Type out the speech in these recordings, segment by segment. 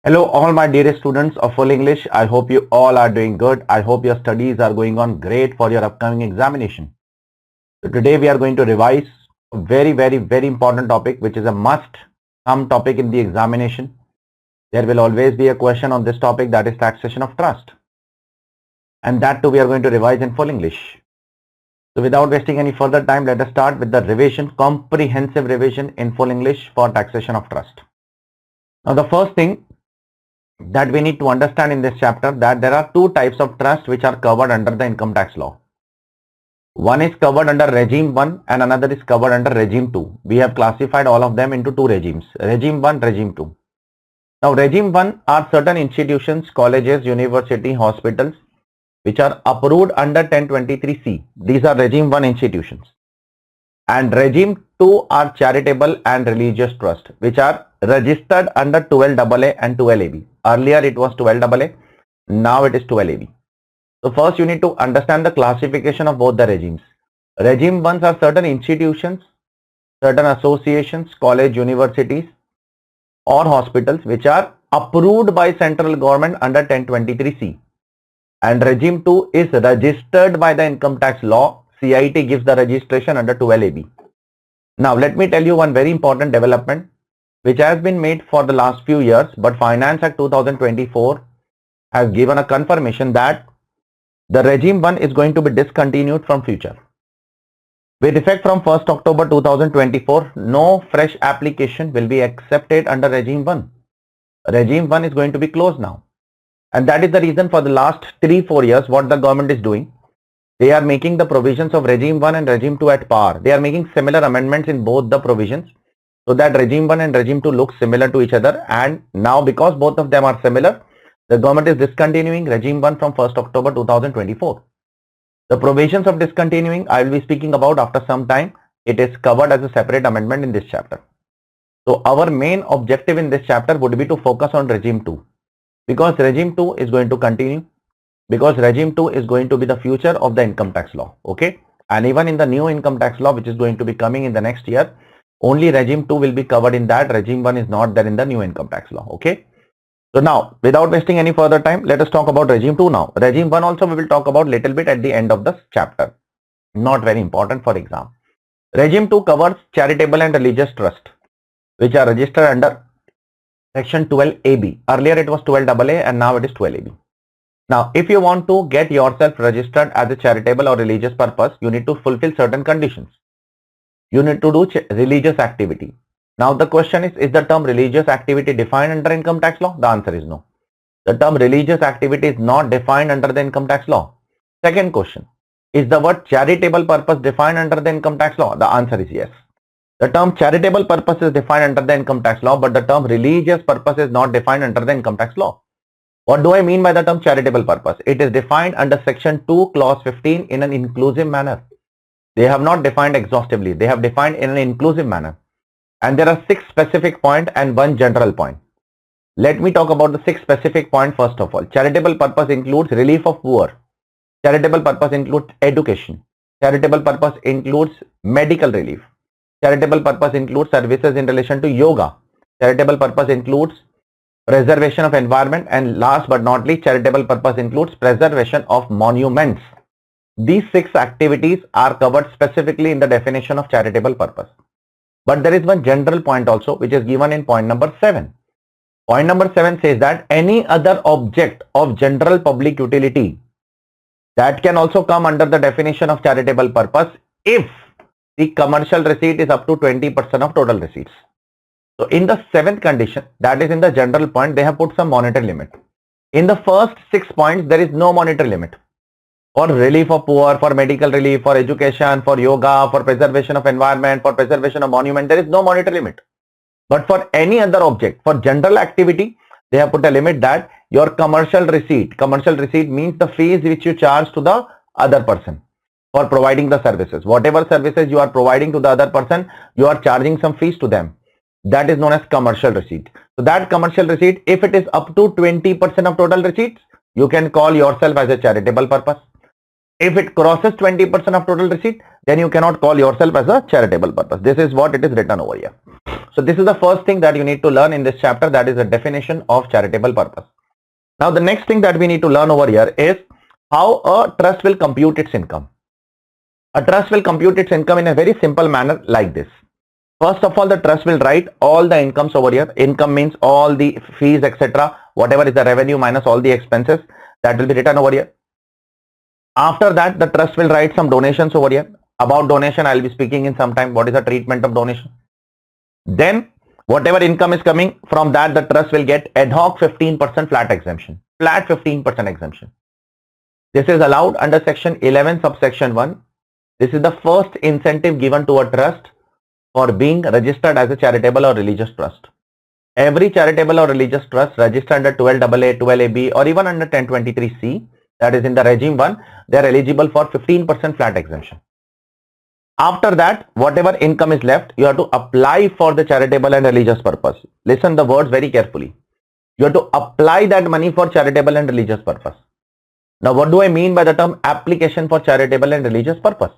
Hello all my dearest students of full English. I hope you all are doing good. I hope your studies are going on great for your upcoming examination. So today we are going to revise a very important topic which is a must come topic in the examination. There will always be a question on this topic, that is taxation of trust. And that too we are going to revise in full English. So without wasting any further time, let us start with the revision, comprehensive revision in full English for taxation of trust. Now the first thing that we need to understand in this chapter, that there are two types of trust which are covered under the income tax law. One is covered under regime 1 and another is covered under regime 2. We have classified all of them into two regimes, regime 1, regime 2. Now regime 1 are certain institutions, colleges, university, hospitals which are approved under 1023C. These are regime 1 institutions. And regime 2 are charitable and religious trust which are registered under 12AA and 12AB. Earlier it was 12AA, now it is 12AB. So first you need to understand the classification of both the regimes. Regime 1s are certain institutions, certain associations, college, universities or hospitals which are approved by central government under 1023C. And regime 2 is registered by the income tax law. CIT gives the registration under 12AB. Now let me tell you one very important development which has been made for the last few years, but Finance Act 2024 has given a confirmation that the regime 1 is going to be discontinued from future. With effect from 1st October 2024, no fresh application will be accepted under regime 1. Regime 1 is going to be closed now. And that is the reason for the last 3-4 years what the government is doing. They are making the provisions of regime 1 and regime 2 at par. They are making similar amendments in both the provisions so that regime 1 and regime 2 look similar to each other. And now because both of them are similar, the government is discontinuing regime 1 from 1st October 2024. The provisions of discontinuing I will be speaking about after some time. It is covered as a separate amendment in this chapter. So our main objective in this chapter would be to focus on regime 2. Because regime 2 is going to continue. Because regime 2 is going to be the future of the income tax law. Okay. And even in the new income tax law which is going to be coming in the next year, only regime 2 will be covered in that. Regime 1 is not there in the new income tax law. Okay. So now without wasting any further time, let us talk about regime 2 now. Regime 1 also we will talk about little bit at the end of this chapter. Not very important for exam. Regime 2 covers charitable and religious trust which are registered under section 12AB. Earlier it was 12AA and now it is 12AB. Now if you want to get yourself registered as a charitable or religious purpose, you need to fulfill certain conditions. You need to do religious activity. Now the question is the term religious activity defined under income tax law? The answer is no. The term religious activity is not defined under the income tax law. Second question, is the word charitable purpose defined under the income tax law? The answer is yes. The term charitable purpose is defined under the income tax law, but the term religious purpose is not defined under the income tax law. What do I mean by the term charitable purpose? It is defined under section 2 clause 15 in an inclusive manner. They have not defined exhaustively. They have defined in an inclusive manner. And there are 6 specific points and 1 general point. Let me talk about the 6 specific points first of all. Charitable purpose includes relief of poor. Charitable purpose includes education. Charitable purpose includes medical relief. Charitable purpose includes services in relation to yoga. Charitable purpose includes preservation of environment, and last but not least, charitable purpose includes preservation of monuments. These 6 activities are covered specifically in the definition of charitable purpose. But there is one general point also which is given in point number 7. Point number 7 says that any other object of general public utility that can also come under the definition of charitable purpose if the commercial receipt is up to 20% of total receipts. So in the 7th condition, that is in the general point, they have put some monetary limit. In the first 6 points, there is no monetary limit. For relief of poor, for medical relief, for education, for yoga, for preservation of environment, for preservation of monument, there is no monetary limit. But for any other object, for general activity, they have put a limit that your commercial receipt means the fees which you charge to the other person for providing the services. Whatever services you are providing to the other person, you are charging some fees to them. That is known as commercial receipt. So that commercial receipt, if it is up to 20% of total receipts, you can call yourself as a charitable purpose. If it crosses 20% of total receipt, then you cannot call yourself as a charitable purpose. This is what it is written over here. So this is the first thing that you need to learn in this chapter, that is the definition of charitable purpose. Now the next thing that we need to learn over here is how a trust will compute its income. A trust will compute its income in a very simple manner like this. First of all, the trust will write all the incomes over here. Income means all the fees, etc. Whatever is the revenue minus all the expenses, that will be written over here. After that, the trust will write some donations over here. About donation, I will be speaking in some time. What is the treatment of donation? Then, whatever income is coming from that, the trust will get ad hoc 15% flat exemption. Flat 15% exemption. This is allowed under section 11 subsection 1. This is the first incentive given to a trust for being registered as a charitable or religious trust. Every charitable or religious trust registered under 12AA, 12AB or even under 1023C, that is in the regime 1, they are eligible for 15% flat exemption. After that, whatever income is left, you have to apply for the charitable and religious purpose. Listen the words very carefully. You have to apply that money for charitable and religious purpose. Now, what do I mean by the term application for charitable and religious purpose?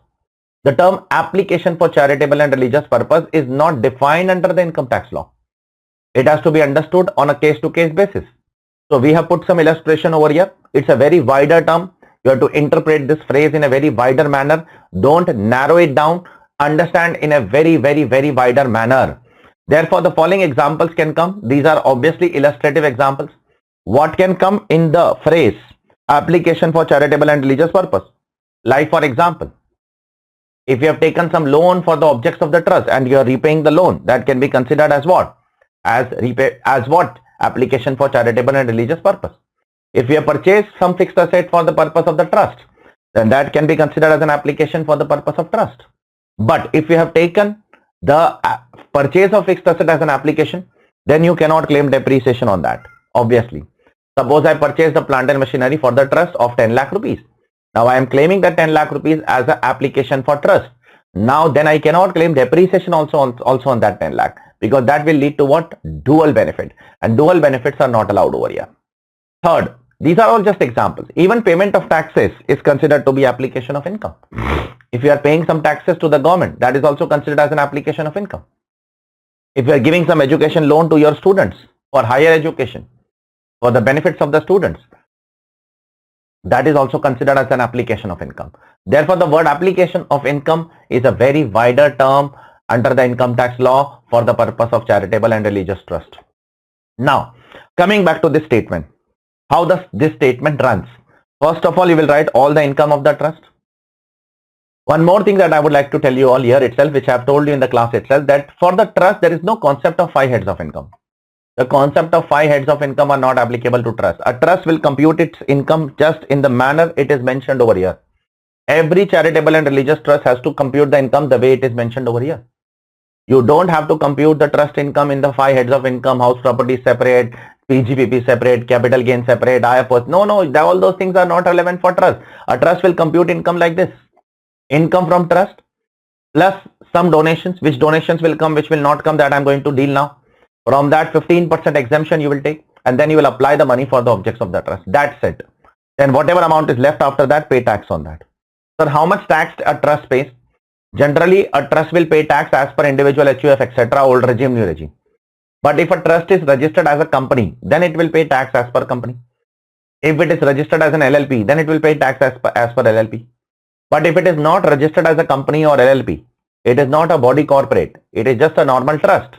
The term application for charitable and religious purpose is not defined under the income tax law. It has to be understood on a case-to-case basis. So we have put some illustration over here. It's a very wider term. You have to interpret this phrase in a very wider manner. Don't narrow it down. Understand in a very wider manner. Therefore, the following examples can come. These are obviously illustrative examples. What can come in the phrase application for charitable and religious purpose? Like for example, if you have taken some loan for the objects of the trust and you are repaying the loan, that can be considered as what? As what? Application for charitable and religious purpose. If you have purchased some fixed asset for the purpose of the trust, then that can be considered as an application for the purpose of trust. But if you have taken the purchase of fixed asset as an application, then you cannot claim depreciation on that, obviously. Suppose I purchased the plant and machinery for the trust of 10 lakh rupees. Now I am claiming that 10 lakh rupees as an application for trust. Now then I cannot claim depreciation also on that 10 lakh, because that will lead to what? Dual benefit, and dual benefits are not allowed over here. Third, these are all just examples. Even payment of taxes is considered to be application of income. If you are paying some taxes to the government, that is also considered as an application of income. If you are giving some education loan to your students for higher education, for the benefits of the students, that is also considered as an application of income. Therefore, the word application of income is a very wider term under the income tax law for the purpose of charitable and religious trust. Now, coming back to this statement, how does this statement runs? First of all, you will write all the income of the trust. One more thing that I would like to tell you all here itself, which I have told you in the class itself, that for the trust, there is no concept of 5 heads of income. The concept of 5 heads of income are not applicable to trust. A trust will compute its income just in the manner it is mentioned over here. Every charitable and religious trust has to compute the income the way it is mentioned over here. You don't have to compute the trust income in the 5 heads of income, house property separate, PGPP separate, capital gain separate, IFOs. No, all those things are not relevant for trust. A trust will compute income like this. Income from trust plus some donations. Which donations will come, which will not come, that I am going to deal now. From that 15% exemption you will take, and then you will apply the money for the objects of the trust. That's it. Then whatever amount is left after that, pay tax on that. Sir, how much tax a trust pays? Generally, a trust will pay tax as per individual HUF, etc., old regime, new regime. But if a trust is registered as a company, then it will pay tax as per company. If it is registered as an LLP, then it will pay tax as per LLP. But if it is not registered as a company or LLP, it is not a body corporate, it is just a normal trust,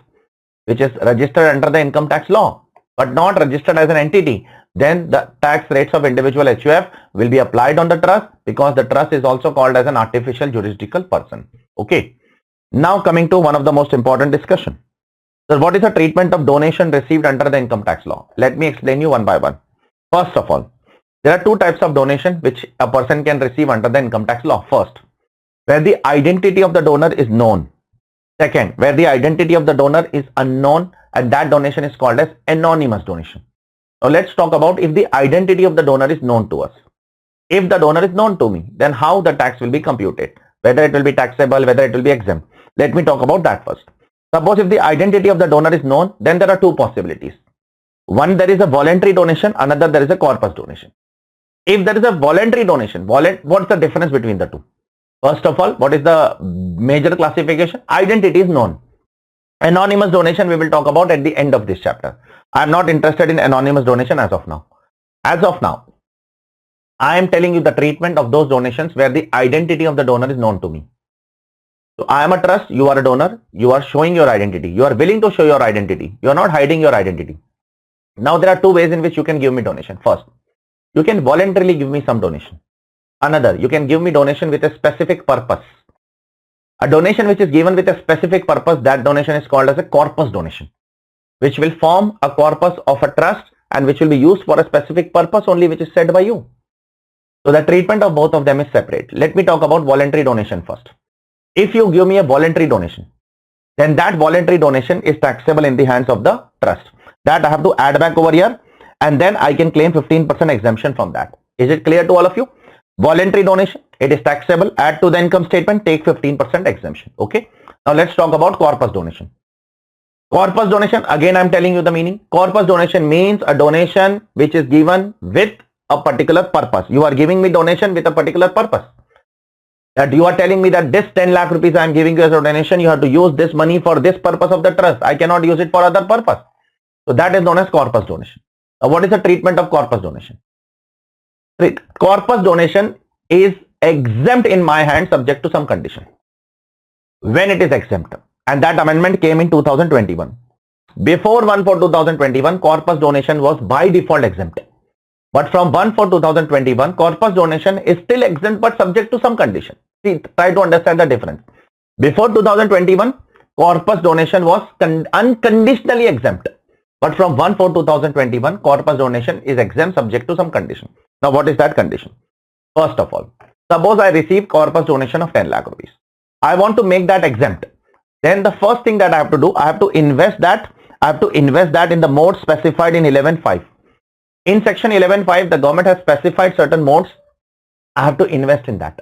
which is registered under the income tax law, but not registered as an entity, then the tax rates of individual HUF will be applied on the trust, because the trust is also called as an artificial juridical person. Okay. Now coming to one of the most important discussion. So what is the treatment of donation received under the income tax law? Let me explain you one by one. First of all, there are 2 types of donation which a person can receive under the income tax law. First, where the identity of the donor is known. Second, where the identity of the donor is unknown, and that donation is called as anonymous donation. Now let's talk about if the identity of the donor is known to us. If the donor is known to me, then how the tax will be computed, whether it will be taxable, whether it will be exempt. Let me talk about that first. Suppose if the identity of the donor is known, then there are 2 possibilities. One, there is a voluntary donation, another there is a corpus donation. If there is a voluntary donation, what's the difference between the two? First of all, what is the major classification? Identity is known. Anonymous donation we will talk about at the end of this chapter. I am not interested in anonymous donation as of now. As of now, I am telling you the treatment of those donations where the identity of the donor is known to me. So I am a trust, you are a donor, you are showing your identity. You are willing to show your identity. You are not hiding your identity. Now there are two ways in which you can give me donation. First, you can voluntarily give me some donation. Another, you can give me donation with a specific purpose. A donation which is given with a specific purpose, that donation is called as a corpus donation, which will form a corpus of a trust and which will be used for a specific purpose only, which is said by you. So the treatment of both of them is separate. Let me talk about voluntary donation first. If you give me a voluntary donation, then that voluntary donation is taxable in the hands of the trust. That I have to add back over here, and then I can claim 15% exemption from that. Is it clear to all of you? Voluntary donation, it is taxable. Add to the income statement, take 15% exemption. Okay. Now let's talk about corpus donation. Corpus donation, again I am telling you the meaning. Corpus donation means a donation which is given with a particular purpose. You are giving me donation with a particular purpose. That you are telling me that this 10 lakh rupees I am giving you as a donation, you have to use this money for this purpose of the trust. I cannot use it for other purpose. So that is known as corpus donation. Now what is the treatment of corpus donation? Corpus donation is exempt in my hand subject to some condition. When it is exempt, and that amendment came in 2021. Before 1/4/2021, corpus donation was by default exempt. But from 1/4/2021, corpus donation is still exempt but subject to some condition. See, try to understand the difference. Before 2021, corpus donation was unconditionally exempt. But from 1/4/2021, corpus donation is exempt subject to some condition. Now, what is that condition? First of all, suppose I receive corpus donation of 10 lakh rupees. I want to make that exempt. Then the first thing that I have to do, I have to invest that. I have to invest that in the mode specified in 11.5. In section 11.5, the government has specified certain modes. I have to invest in that.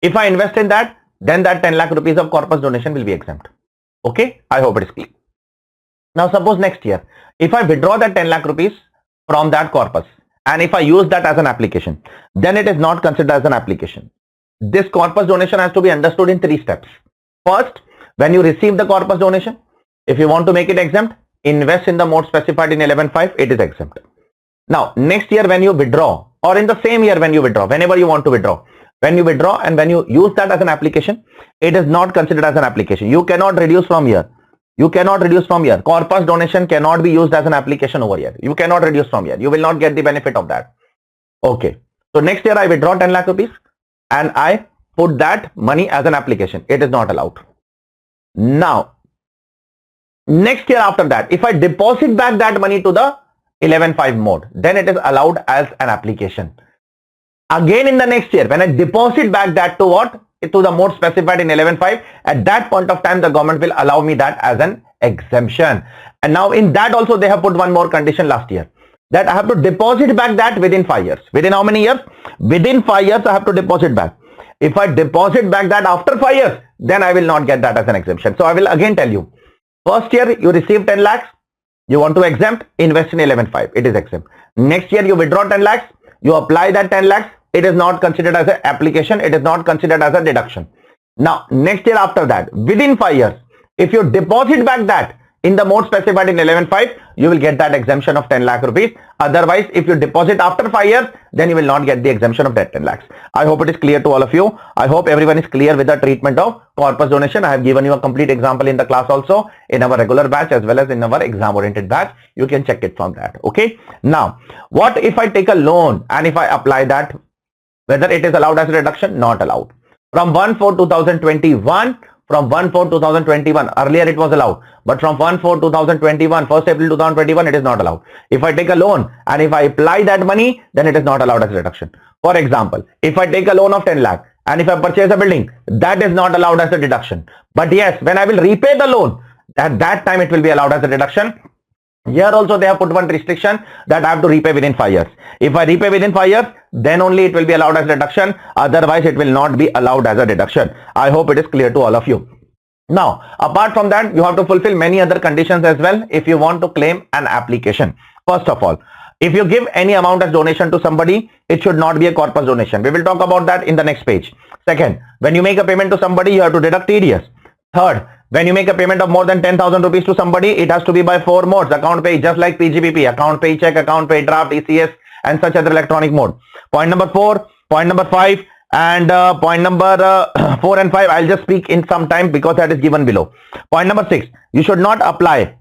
If I invest in that, then that 10 lakh rupees of corpus donation will be exempt. Okay, I hope it is clear. Now suppose next year, if I withdraw that 10 lakh rupees from that corpus and if I use that as an application, then it is not considered as an application. This corpus donation has to be understood in 3 steps. First, when you receive the corpus donation, if you want to make it exempt, invest in the mode specified in 11.5, it is exempt. Now, next year when you withdraw, or in the same year when you withdraw, whenever you want to withdraw, when you withdraw and when you use that as an application, it is not considered as an application. You cannot reduce from here. You cannot reduce from here. Corpus donation cannot be used as an application over here. You cannot reduce from here. You will not get the benefit of that. Okay. So next year I withdraw 10 lakh rupees and I put that money as an application. It is not allowed. Now, next year after that, if I deposit back that money to the 11.5 mode, then it is allowed as an application. Again in the next year, when I deposit back that to what? To the mode specified in 11.5, at that point of time, the government will allow me that as an exemption. And now in that also they have put one more condition last year, that I have to deposit back that within 5 years. Within how many years? Within 5 years I have to deposit back. If I deposit back that after 5 years, then I will not get that as an exemption. So I will again tell you, first year you receive 10 lakhs, you want to exempt, invest in 11.5, it is exempt. Next year you withdraw 10 lakhs, you apply that 10 lakhs, it is not considered as an application, it is not considered as a deduction. Now, next year after that, within 5 years, if you deposit back that in the mode specified in 11.5, you will get that exemption of 10 lakh rupees. Otherwise, if you deposit after 5 years, then you will not get the exemption of that 10 lakhs. I hope it is clear to all of you. I hope everyone is clear with the treatment of corpus donation. I have given you a complete example in the class also, in our regular batch as well as in our exam oriented batch. You can check it from that. Okay. Now, what if I take a loan and if I apply that, whether it is allowed as a deduction? Not allowed. From 1/4/2021, from 1/4/2021, earlier it was allowed, but from 1/4/2021, 1st April 2021, it is not allowed. If I take a loan and if I apply that money, then it is not allowed as a deduction. For example, if I take a loan of 10 lakh and if I purchase a building, that is not allowed as a deduction. But yes, when I will repay the loan, at that time it will be allowed as a deduction. Here also they have put one restriction that I have to repay within 5 years. If I repay within 5 years, then only it will be allowed as a deduction. Otherwise, it will not be allowed as a deduction. I hope it is clear to all of you. Now, apart from that, you have to fulfill many other conditions as well if you want to claim an application. First of all, if you give any amount as donation to somebody, it should not be a corpus donation. We will talk about that in the next page. Second, when you make a payment to somebody, you have to deduct TDS. Third, When you make a payment of more than 10,000 rupees to somebody, it has to be by 4 modes. Account pay, just like PGBP, account pay check, account pay draft, ECS, and such other electronic mode. Point number 4, point number 5, and point number 4 and 5, I'll just speak in some time because that is given below. Point number 6, you should not apply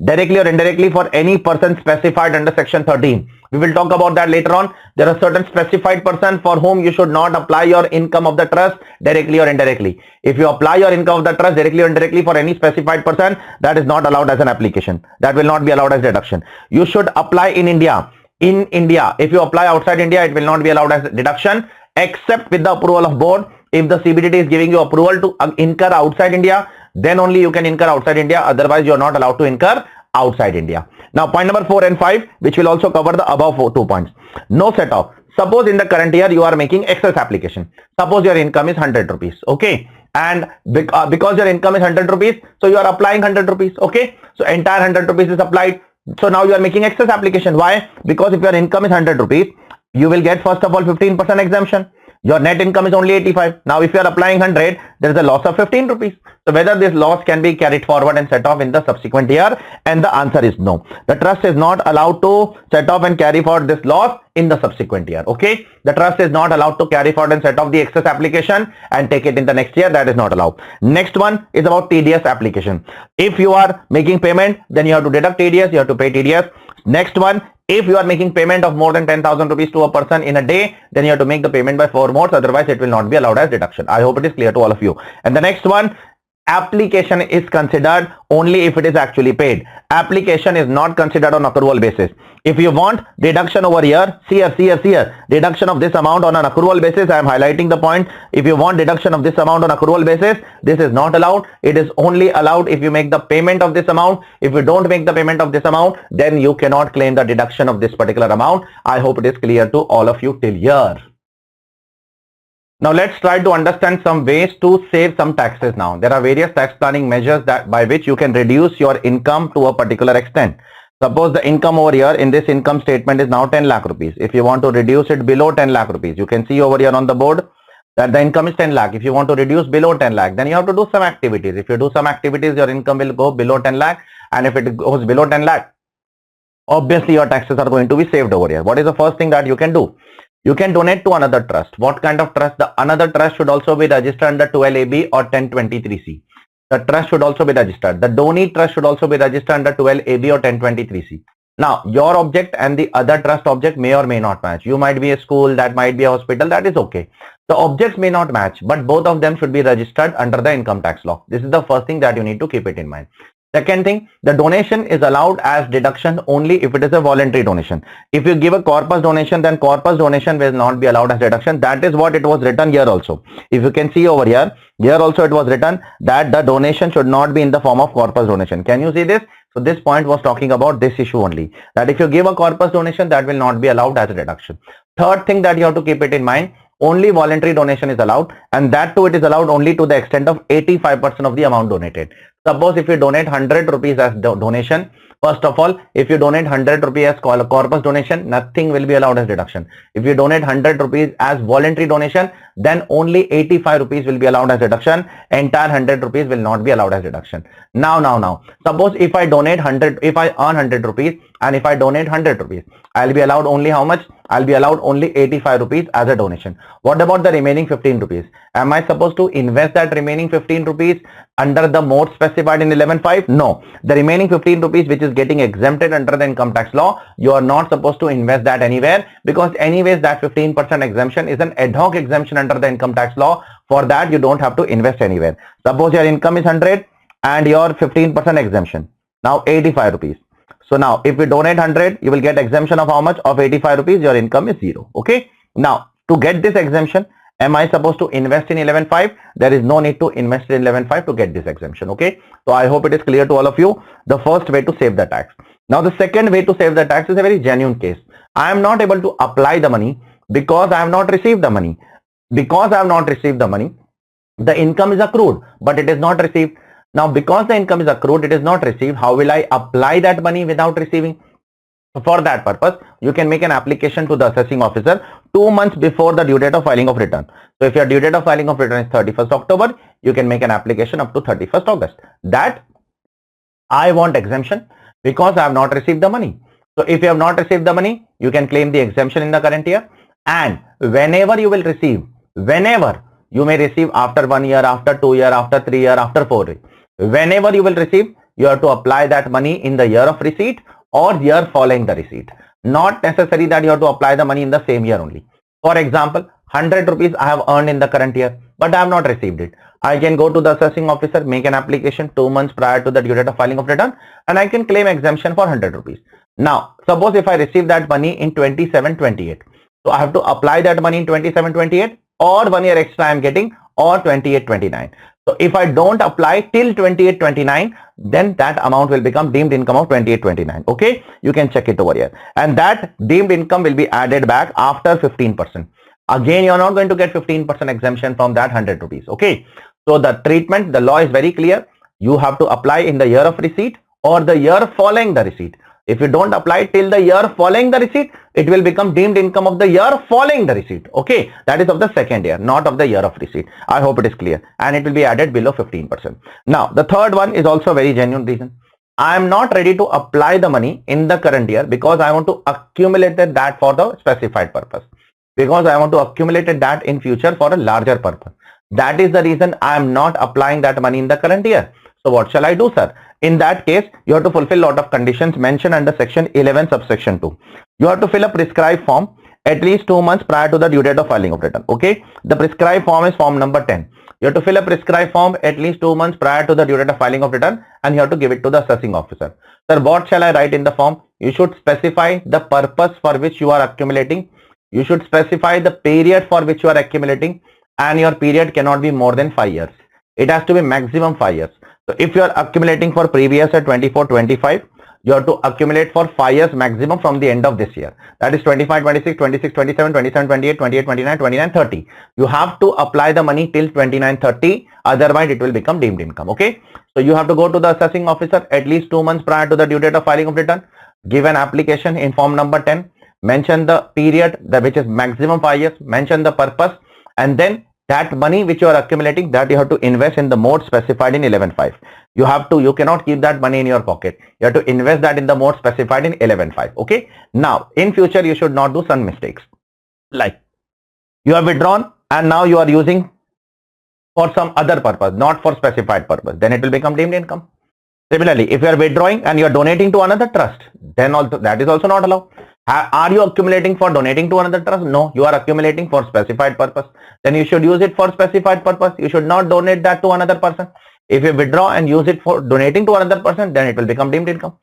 directly or indirectly for any person specified under section 13. We will talk about that later on. There are certain specified person for whom you should not apply your income of the trust directly or indirectly. If you apply your income of the trust directly or indirectly for any specified person, that is not allowed as an application. That will not be allowed as deduction. You should apply in India. In India, if you apply outside India, it will not be allowed as deduction except with the approval of board. If the CBDT is giving you approval to incur outside India, then only you can incur outside India. Otherwise, you are not allowed to incur outside India. Now, point number 4 and 5, which will also cover the above 2 points. No set off. Suppose in the current year you are making excess application. Suppose your income is 100 rupees. Okay. And because your income is 100 rupees, so you are applying 100 rupees. Okay. So entire 100 rupees is applied. So now you are making excess application. Why? Because if your income is 100 rupees, you will get first of all 15% exemption. Your net income is only 85. Now if you are applying 100, there is a loss of 15 rupees. So whether this loss can be carried forward and set off in the subsequent year, and the answer is no. The trust is not allowed to set off and carry forward this loss in the subsequent year. Okay. The trust is not allowed to carry forward and set off the excess application and take it in the next year. That is not allowed. Next one is about TDS application. If you are making payment, then you have to deduct TDS, you have to pay TDS. Next one, if you are making payment of more than 10,000 rupees to a person in a day, then you have to make the payment by 4 modes. Otherwise, it will not be allowed as deduction. I hope it is clear to all of you. And the next one, application is considered only if it is actually paid. Application is not considered on accrual basis. If you want deduction over here, see here, deduction of this amount on an accrual basis, I am highlighting the point. If you want deduction of this amount on accrual basis, this is not allowed. It is only allowed if you make the payment of this amount. If you don't make the payment of this amount, then you cannot claim the deduction of this particular amount. I hope it is clear to all of you till here. Now let's try to understand some ways to save some taxes now. There are various tax planning measures that by which you can reduce your income to a particular extent. Suppose the income over here in this income statement is now 10 lakh rupees. If you want to reduce it below 10 lakh rupees, you can see over here on the board that the income is 10 lakh. If you want to reduce below 10 lakh, then you have to do some activities. If you do some activities, your income will go below 10 lakh. And if it goes below 10 lakh, obviously your taxes are going to be saved over here. What is the first thing that you can do? You can donate to another trust. What kind of trust? The another trust should also be registered under 12AB or 1023C. The trust should also be registered. The donee trust should also be registered under 12AB or 1023C. Now, your object and the other trust object may or may not match. You might be a school, that might be a hospital, that is okay. The objects may not match, but both of them should be registered under the income tax law. This is the first thing that you need to keep it in mind. Second thing, the donation is allowed as deduction only if it is a voluntary donation. If you give a corpus donation, then corpus donation will not be allowed as deduction. That is what it was written here also. If you can see over here, here also it was written that the donation should not be in the form of corpus donation. Can you see this? So this point was talking about this issue only, that if you give a corpus donation, that will not be allowed as a deduction. Third thing that you have to keep it in mind, only voluntary donation is allowed, and that too it is allowed only to the extent of 85% of the amount donated. Suppose if you donate 100 rupees as donation, first of all, if you donate 100 rupees as corpus donation, nothing will be allowed as deduction. If you donate 100 rupees as voluntary donation, then only 85 rupees will be allowed as deduction. Entire 100 rupees will not be allowed as deduction. Now, suppose if I donate 100, if I earn 100 rupees and if I donate 100 rupees, I'll be allowed only how much? I'll be allowed only 85 rupees as a donation. What about the remaining 15 rupees? Am I supposed to invest that remaining 15 rupees under the mode specified in 11.5? No. The remaining 15 rupees which is getting exempted under the income tax law, you are not supposed to invest that anywhere, because anyways that 15% exemption is an ad hoc exemption under the income tax law. For that you don't have to invest anywhere. Suppose your income is 100 and your 15% exemption. Now 85 rupees. So now if you donate 100, you will get exemption of how much? Of 85 rupees. Your income is 0. Okay. Now to get this exemption, am I supposed to invest in 11.5? There is no need to invest in 11.5 to get this exemption. Okay. So I hope it is clear to all of you. The first way to save the tax. Now the second way to save the tax is a very genuine case. I am not able to apply the money because I have not received the money. Because I have not received the money, the income is accrued, but it is not received. Now because the income is accrued, it is not received. How will I apply that money without receiving? So for that purpose, you can make an application to the assessing officer 2 months before the due date of filing of return. So if your due date of filing of return is 31st October, you can make an application up to 31st August. That I want exemption because I have not received the money. So if you have not received the money, you can claim the exemption in the current year. And whenever you will receive, whenever you may receive after 1 year, after 2 year, after 3 year, after 4 year, whenever you will receive, you have to apply that money in the year of receipt or year following the receipt. Not necessary that you have to apply the money in the same year only. For example, 100 rupees I have earned in the current year, but I have not received it. I can go to the assessing officer, make an application 2 months prior to the due date of filing of return, and I can claim exemption for 100 rupees. Now, suppose if I receive that money in 27-28, so I have to apply that money in 27-28 or 1 year extra I am getting, or 28-29. So if I don't apply till 28-29, then that amount will become deemed income of 28-29. Okay, you can check it over here, and that deemed income will be added back after 15%. Again, you are not going to get 15% exemption from that 100 rupees. Okay, so the treatment, the law is very clear. You have to apply in the year of receipt or the year following the receipt. If you don't apply till the year following the receipt, it will become deemed income of the year following the receipt. Okay, that is of the second year, not of the year of receipt. I hope it is clear, and it will be added below 15%. Now, the third one is also a very genuine reason. I am not ready to apply the money in the current year because I want to accumulate that for the specified purpose. Because I want to accumulate that in future for a larger purpose. That is the reason I am not applying that money in the current year. So what shall I do, sir? In that case, you have to fulfill lot of conditions mentioned under section 11 subsection 2. You have to fill a prescribed form at least 2 months prior to the due date of filing of return. Okay, the prescribed form is form number 10. You have to fill a prescribed form at least 2 months prior to the due date of filing of return, and you have to give it to the assessing officer. Sir, what shall I write in the form? You should specify the purpose for which you are accumulating. You should specify the period for which you are accumulating, and your period cannot be more than 5 years. It has to be maximum 5 years. So if you are accumulating for previous year 24-25, you have to accumulate for 5 years maximum from the end of this year. That is 25-26, 26-27, 27-28, 28-29, 29-30. You have to apply the money till 29-30, otherwise it will become deemed income. Okay, so you have to go to the assessing officer at least 2 months prior to the due date of filing of return, give an application in form number 10, mention the period which is maximum 5 years, mention the purpose, and then that money which you are accumulating, that you have to invest in the mode specified in 11.5. You cannot keep that money in your pocket. You have to invest that in the mode specified in 11.5. Okay, now in future you should not do some mistakes, like you have withdrawn and now you are using for some other purpose, not for specified purpose, then it will become deemed income. Similarly, if you are withdrawing and you are donating to another trust, then also that is also not allowed. Are you accumulating for donating to another trust? No, you are accumulating for specified purpose. Then you should use it for specified purpose. You should not donate that to another person. If you withdraw and use it for donating to another person, then it will become deemed income.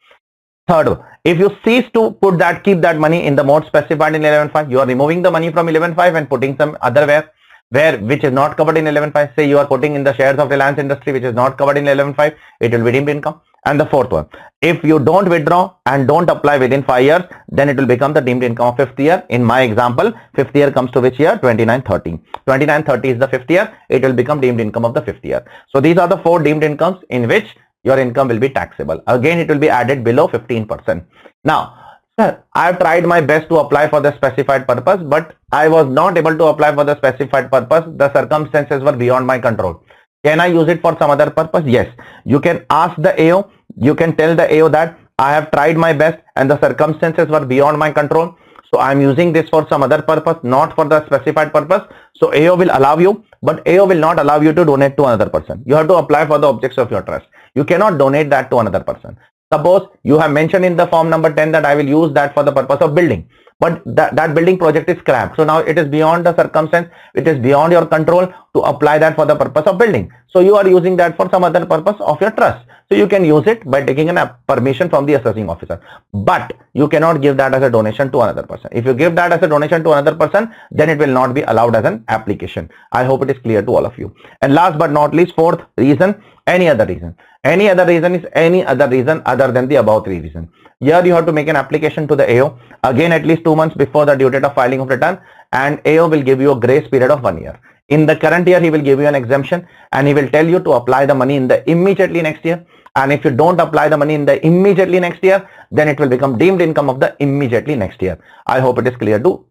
Third, if you cease to keep that money in the mode specified in 11.5, you are removing the money from 11.5 and putting some other which is not covered in 11.5. Say you are putting in the shares of Reliance Industry, which is not covered in 11.5, it will be deemed income. And the fourth one, if you don't withdraw and don't apply within 5 years, then it will become the deemed income of 5th year. In my example, 5th year comes to which year? 29-30. 29-30 is the 5th year. It will become deemed income of the 5th year. So these are the 4 deemed incomes in which your income will be taxable. Again, it will be added below 15%. Now, sir, I have tried my best to apply for the specified purpose, but I was not able to apply for the specified purpose. The circumstances were beyond my control. Can I use it for some other purpose? Yes. You can ask the AO. You can tell the AO that I have tried my best and the circumstances were beyond my control. So I am using this for some other purpose, not for the specified purpose. So AO will allow you, but AO will not allow you to donate to another person. You have to apply for the objects of your trust. You cannot donate that to another person. Suppose you have mentioned in the form number 10 that I will use that for the purpose of building, but that building project is scrapped. So now it is beyond the circumstance, it is beyond your control to apply that for the purpose of building. So you are using that for some other purpose of your trust. So you can use it by taking a permission from the assessing officer, but you cannot give that as a donation to another person. If you give that as a donation to another person, then it will not be allowed as an application. I hope it is clear to all of you. And last but not least, fourth reason, any other reason. Any other reason is any other reason other than the above 3 reasons. Here you have to make an application to the AO, again at least 2 months before the due date of filing of return, and AO will give you a grace period of 1 year. In the current year, he will give you an exemption and he will tell you to apply the money in the immediately next year. And if you don't apply the money in the immediately next year, then it will become deemed income of the immediately next year. I hope it is clear to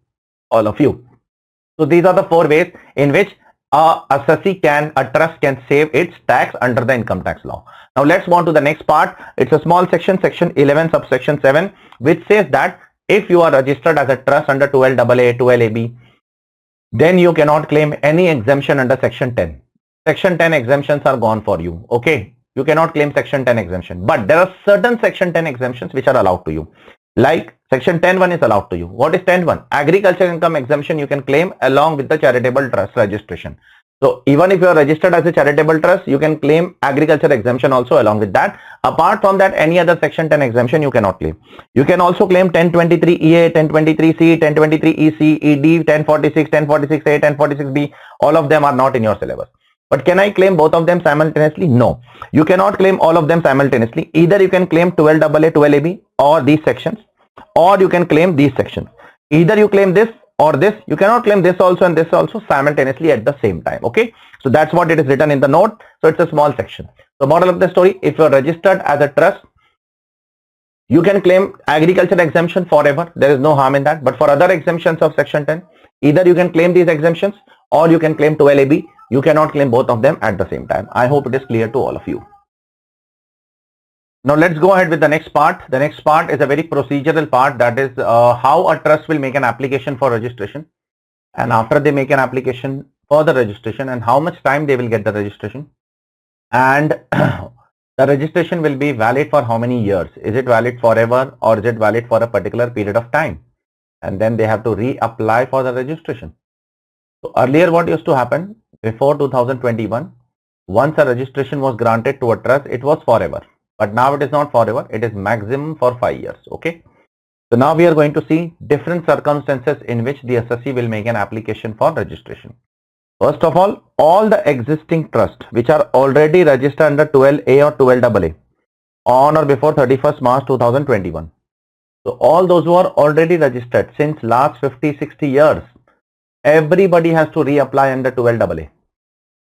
all of you. So these are the 4 ways in which a trust can save its tax under the income tax law. Now let's move on to the next part. It's a small section, section 11 subsection 7, which says that if you are registered as a trust under 12AA, 12AB, then you cannot claim any exemption under section 10. Section 10 exemptions are gone for you. Okay, you cannot claim section 10 exemption, but there are certain section 10 exemptions which are allowed to you. Like section 10(1) is allowed to you. What is 10(1)? Agriculture income exemption you can claim along with the charitable trust registration. So even if you are registered as a charitable trust, you can claim agriculture exemption also along with that. Apart from that, any other section 10 exemption you cannot claim. You can also claim 1023EA, 1023C, 1023EC, ED, 1046, 1046A, 1046B. All of them are not in your syllabus. But can I claim both of them simultaneously? No. You cannot claim all of them simultaneously. Either you can claim 12AA, 12AB or these sections, or you can claim these sections. Either you claim this or this. You cannot claim this also and this also simultaneously at the same time. Okay. So that's what it is written in the note. So it's a small section. So moral of the story, if you are registered as a trust, you can claim agriculture exemption forever. There is no harm in that. But for other exemptions of section 10, either you can claim these exemptions or you can claim 12AB. You cannot claim both of them at the same time. I hope it is clear to all of you. Now let's go ahead with the next part. The next part is a very procedural part, that is how a trust will make an application for registration, and after they make an application for the registration, and how much time they will get the registration, and the registration will be valid for how many years. Is it valid forever or is it valid for a particular period of time? And then they have to reapply for the registration. So earlier what used to happen, before 2021, once a registration was granted to a trust, it was forever. But now it is not forever, it is maximum for 5 years. Okay. So now we are going to see different circumstances in which the assessee will make an application for registration. First of all the existing trusts which are already registered under 12A or 12AA on or before 31st March 2021. So all those who are already registered since last 50-60 years, everybody has to reapply under 12AA.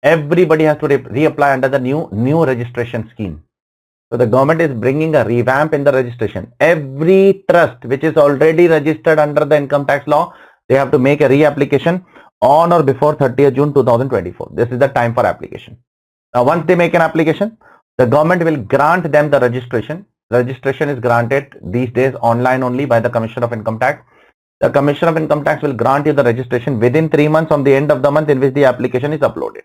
Everybody has to reapply under the new registration scheme. So the government is bringing a revamp in the registration. Every trust which is already registered under the income tax law, they have to make a reapplication on or before 30th June 2024. This is the time for application. Now once they make an application, the government will grant them the registration. Registration is granted these days online only by the Commissioner of Income Tax. The Commissioner of Income Tax will grant you the registration within 3 months from the end of the month in which the application is uploaded.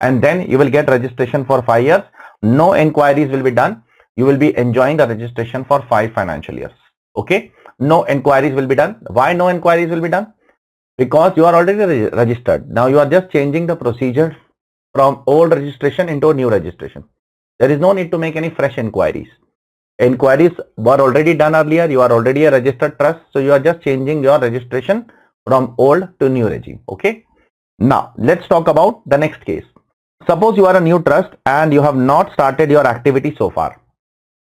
And then you will get registration for 5 years. No inquiries will be done. You will be enjoying the registration for 5 financial years. Okay. No inquiries will be done. Why no inquiries will be done? Because you are already registered. Now you are just changing the procedure from old registration into a new registration. There is no need to make any fresh inquiries. Inquiries were already done earlier. You are already a registered trust. So you are just changing your registration from old to new regime. Okay. Now let's talk about the next case. Suppose you are a new trust and you have not started your activity so far.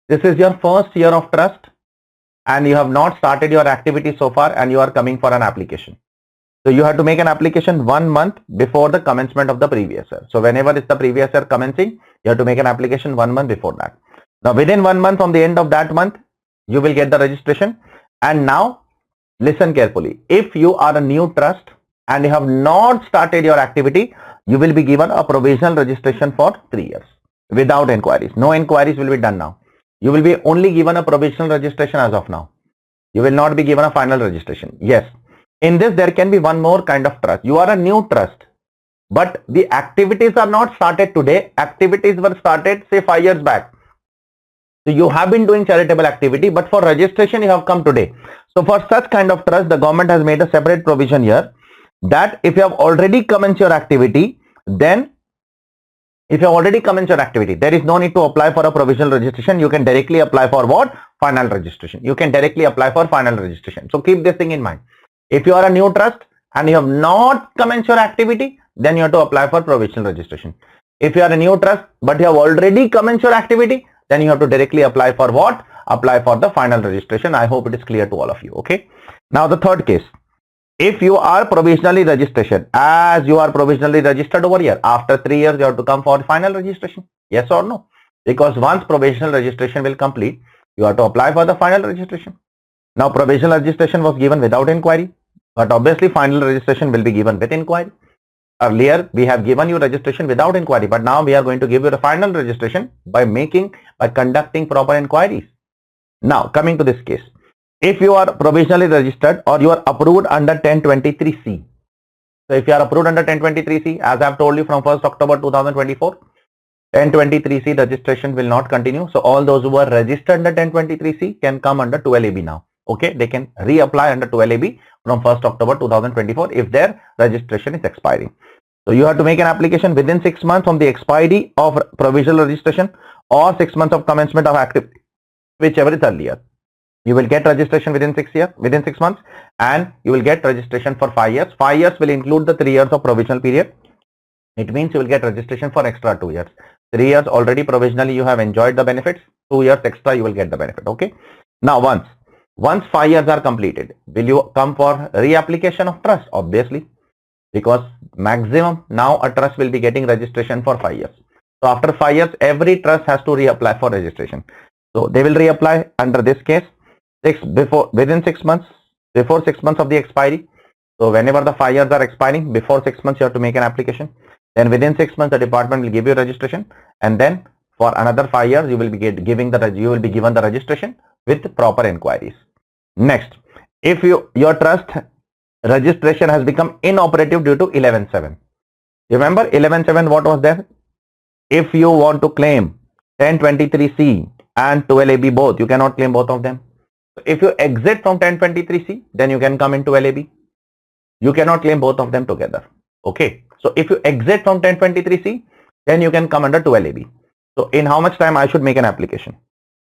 This is your first year of trust and you have not started your activity so far and you are coming for an application. So you have to make an application 1 month before the commencement of the previous year. So whenever is the previous year commencing, you have to make an application 1 month before that. Now within 1 month from the end of that month, you will get the registration. And now listen carefully. If you are a new trust and you have not started your activity, you will be given a provisional registration for 3 years without inquiries. No inquiries will be done now. You will be only given a provisional registration as of now. You will not be given a final registration. Yes. In this, there can be one more kind of trust. You are a new trust, but the activities are not started today. Activities were started say 5 years back. So you have been doing charitable activity, but for registration you have come today. So for such kind of trust, the government has made a separate provision here that if you have already commenced your activity, then if you have already commenced your activity, there is no need to apply for a provisional registration. You can directly apply for what? Final registration. You can directly apply for final registration. So keep this thing in mind. If you are a new trust and you have not commenced your activity, then you have to apply for provisional registration. If you are a new trust but you have already commenced your activity, then you have to directly apply for what? Apply for the final registration. I hope it is clear to all of you. Okay. Now the third case. If you are provisionally registration, as you are provisionally registered over here, after 3 years you have to come for final registration. Yes or no? because once provisional registration will complete, you have to apply for the final registration. Now provisional registration was given without inquiry, but obviously final registration will be given with inquiry. Earlier we have given you registration without inquiry, but now we are going to give you the final registration by conducting proper inquiries. Now coming to this case, if you are provisionally registered or you are approved under 1023C. So if you are approved under 1023C, as I have told you from 1st October 2024, 1023C registration will not continue. So all those who are registered under 1023C can come under 12AB now. Okay, they can reapply under 12AB from 1st October 2024 if their registration is expiring. So you have to make an application within 6 months from the expiry of provisional registration or 6 months of commencement of activity, whichever is earlier. You will get registration within 6 months, and you will get registration for 5 years. 5 years will include the 3 years of provisional period. It means you will get registration for extra 2 years. 3 years already provisionally you have enjoyed the benefits. 2 years extra you will get the benefit. Okay. Now once 5 years are completed, will you come for reapplication of trust? Obviously, because maximum now a trust will be getting registration for 5 years. So after 5 years, every trust has to reapply for registration. So they will reapply under this case within 6 months, before 6 months of the expiry. So whenever the 5 years are expiring, before 6 months you have to make an application. Then within 6 months the department will give you registration, and then for another 5 years you will be given the registration with proper inquiries. Next, if your trust registration has become inoperative due to 11.7. Remember 11.7 what was there? If you want to claim 1023C and 12AB both, you cannot claim both of them. So if you exit from 1023C, then you can come into LAB. You cannot claim both of them together. Okay. So if you exit from 1023C, then you can come under 12AB. So in how much time I should make an application?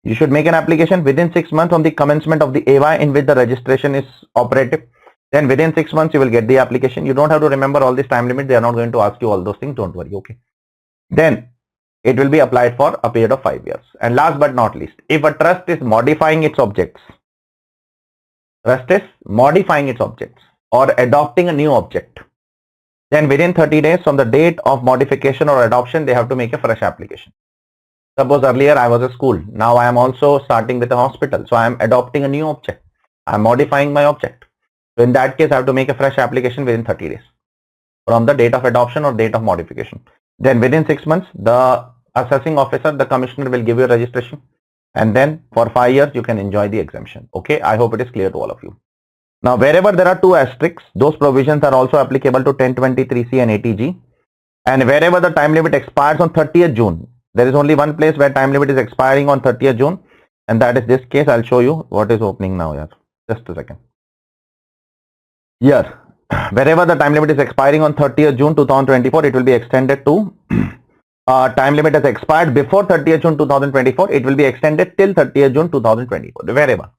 You should make an application within 6 months from the commencement of the AY in which the registration is operative. Then within 6 months you will get the application. You don't have to remember all this time limit. They are not going to ask you all those things. Don't worry. Okay. Then it will be applied for a period of 5 years. And last but not least, if a trust is modifying its objects, or adopting a new object, then within 30 days from the date of modification or adoption, they have to make a fresh application. Suppose earlier I was a school. Now I am also starting with a hospital. So I am adopting a new object. I am modifying my object. So in that case, I have to make a fresh application within 30 days from the date of adoption or date of modification. Then within 6 months, the assessing officer, the commissioner will give you registration. And then for 5 years, you can enjoy the exemption. Okay. I hope it is clear to all of you. Now, wherever there are 2 asterisks, those provisions are also applicable to 1023C and 80G. And wherever the time limit expires on 30th June, there is only one place where time limit is expiring on 30th June. And that is this case. I'll show you what is opening now here. Just a second. Here, wherever the time limit is expiring on 30th June 2024, it will be extended to time limit has expired before 30th June 2024. It will be extended till 30th June 2024.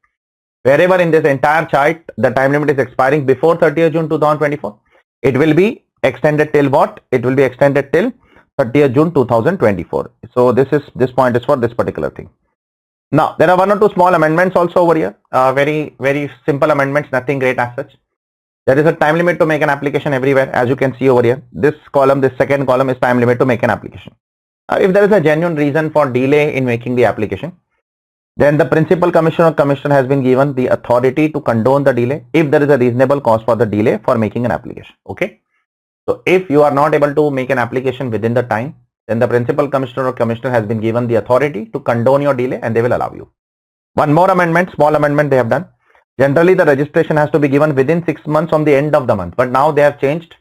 Wherever in this entire chart the time limit is expiring before 30th June 2024, it will be extended till what? It will be extended till 30th June 2024. So this point is for this particular thing. Now there are 1 or 2 small amendments also over here. Very simple amendments, nothing great as such. There is a time limit to make an application everywhere, as you can see over here. This second column is time limit to make an application. If there is a genuine reason for delay in making the application, then the principal commissioner or commissioner has been given the authority to condone the delay if there is a reasonable cause for the delay for making an application. Okay. So if you are not able to make an application within the time, then the principal commissioner or commissioner has been given the authority to condone your delay and they will allow you. One more amendment, small amendment they have done. Generally, the registration has to be given within 6 months from the end of the month. But now they have changed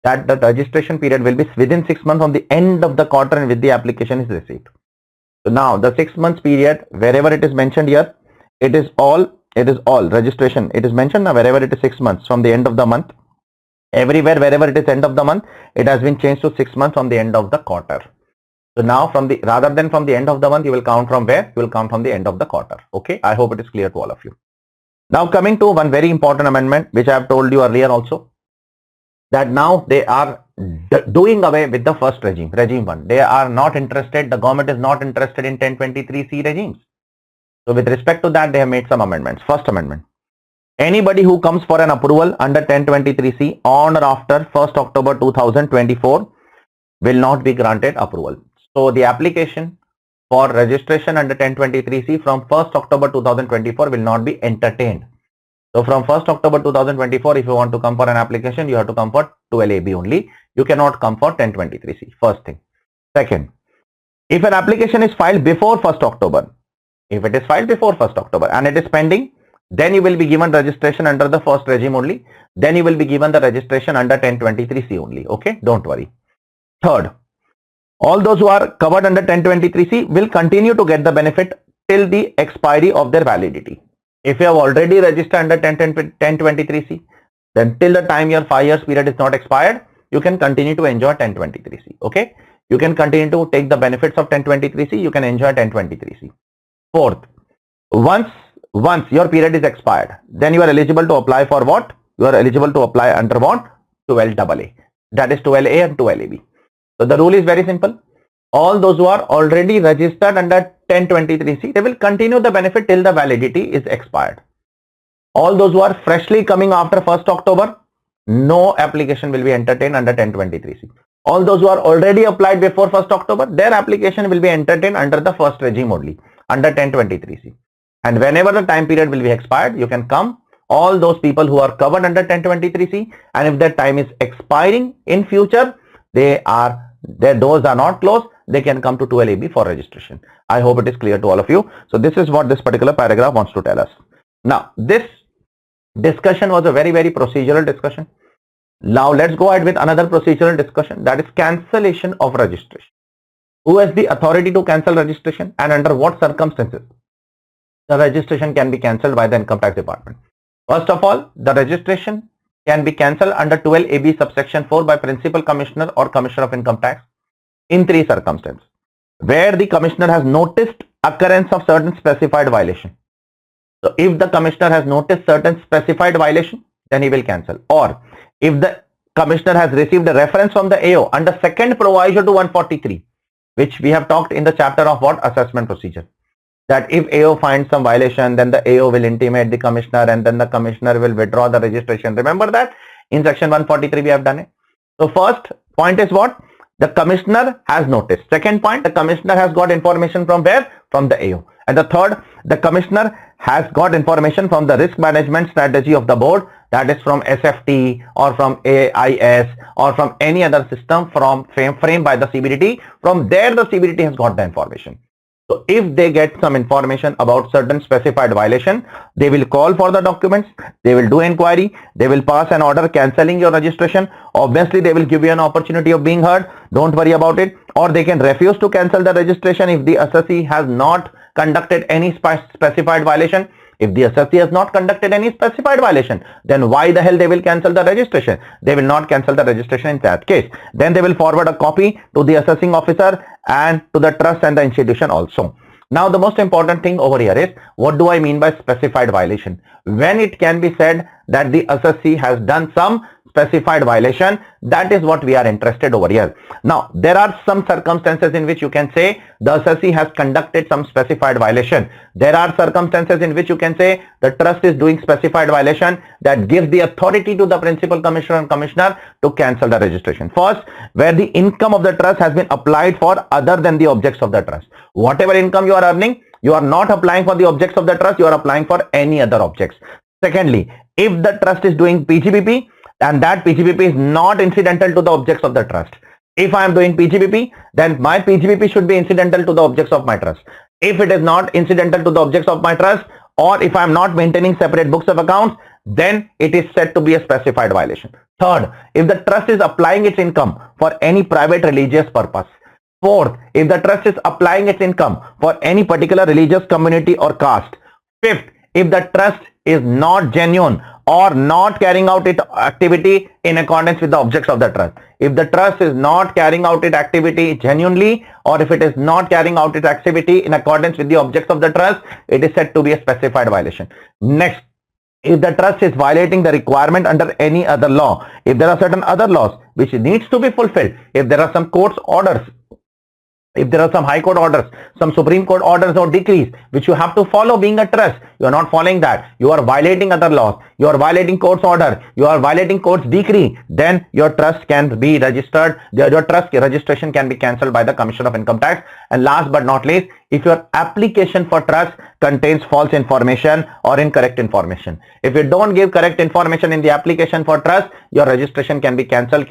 that the registration period will be within 6 months from the end of the quarter and with the application is received. So now the 6 months period, wherever it is mentioned here, it is all registration. It is mentioned now wherever it is 6 months from the end of the month. Everywhere, wherever it is end of the month, it has been changed to 6 months from the end of the quarter. So now rather than from the end of the month, you will count from where? You will count from the end of the quarter. Okay. I hope it is clear to all of you. Now coming to one very important amendment, which I have told you earlier also, that now they are doing away with the first regime 1. They are not interested. The government is not interested in 1023C regimes. So with respect to that, they have made some amendments. First amendment. Anybody who comes for an approval under 1023C on or after 1st October 2024 will not be granted approval. So the application for registration under 1023C from 1st October 2024 will not be entertained. So from 1st October 2024, if you want to come for an application, you have to come for 12AB only. You cannot come for 1023C. First thing. Second, if an application is filed before 1st October, if it is filed before 1st October and it is pending, then you will be given registration under the first regime only. Then you will be given the registration under 1023C only. Okay, don't worry. Third, all those who are covered under 1023C will continue to get the benefit till the expiry of their validity. If you have already registered under 1023C, then till the time your 5 years period is not expired, you can continue to enjoy 1023C. Okay, you can continue to take the benefits of 1023C. You can enjoy 1023C. Fourth, once your period is expired, then you are eligible to apply for what? You are eligible to apply under what? 12AA. That is 12A and 12AB. So the rule is very simple. All those who are already registered under 1023C, they will continue the benefit till the validity is expired. All those who are freshly coming after 1st October, no application will be entertained under 1023C. All those who are already applied before 1st October, their application will be entertained under the first regime only, under 1023C. And whenever the time period will be expired, you can come. All those people who are covered under 1023C, and if that time is expiring in future, their doors are not closed, they can come to 12AB for registration. I hope it is clear to all of you. So this is what this particular paragraph wants to tell us. Now, this discussion was a very, very procedural discussion. Now let's go ahead with another procedural discussion, that is cancellation of registration. Who has the authority to cancel registration and under what circumstances the registration can be cancelled by the Income Tax Department? First of all, the registration can be cancelled under 12AB subsection 4 by Principal Commissioner or Commissioner of Income Tax in 3 circumstances. Where the Commissioner has noticed occurrence of certain specified violation. So if the Commissioner has noticed certain specified violation, then he will cancel. Or if the Commissioner has received a reference from the AO under second proviso to 143, which we have talked in the chapter of what? Assessment procedure. That if AO finds some violation, then the AO will intimate the Commissioner and then the Commissioner will withdraw the registration. Remember that in section 143 we have done it. So first point is what? The Commissioner has noticed. Second point, the Commissioner has got information from where? From the AO. And the third, the Commissioner has got information from the risk management strategy of the board, that is from SFT or from AIS or from any other system from framed by the CBDT. From there the CBDT has got the information. So if they get some information about certain specified violation, they will call for the documents, they will do inquiry, they will pass an order cancelling your registration. Obviously they will give you an opportunity of being heard, don't worry about it. Or they can refuse to cancel the registration if the assessee has not conducted any specified violation. If the assessee has not conducted any specified violation, then why the hell they will cancel the registration? They will not cancel the registration in that case. Then they will forward a copy to the assessing officer and to the trust and the institution also. Now the most important thing over here is, what do I mean by specified violation? When it can be said that the assessee has done some specified violation, that is what we are interested over here. Now there are some circumstances in which you can say the assessee has conducted some specified violation. There are circumstances in which you can say the trust is doing specified violation that gives the authority to the Principal Commissioner and Commissioner to cancel the registration. First, where the income of the trust has been applied for other than the objects of the trust. Whatever income you are earning, you are not applying for the objects of the trust, you are applying for any other objects. Secondly, if the trust is doing PGBP, and that PGBP is not incidental to the objects of the trust. If I am doing PGBP, then my PGBP should be incidental to the objects of my trust. If it is not incidental to the objects of my trust, or if I am not maintaining separate books of accounts, then it is said to be a specified violation. Third, if the trust is applying its income for any private religious purpose. Fourth, if the trust is applying its income for any particular religious community or caste. Fifth, if the trust is not genuine or not carrying out its activity in accordance with the objects of the trust. If the trust is not carrying out its activity genuinely, or if it is not carrying out its activity in accordance with the objects of the trust, it is said to be a specified violation. Next, if the trust is violating the requirement under any other law, if there are certain other laws which needs to be fulfilled, if there are some court's orders If there are some High Court orders, some Supreme Court orders or decrees which you have to follow being a trust, you are not following that, you are violating other laws, you are violating court's order, you are violating court's decree, then your trust can be registered, your trust registration can be cancelled by the Commissioner of Income Tax. And last but not least, if your application for trust contains false information or incorrect information, if you don't give correct information in the application for trust, your registration can be cancelled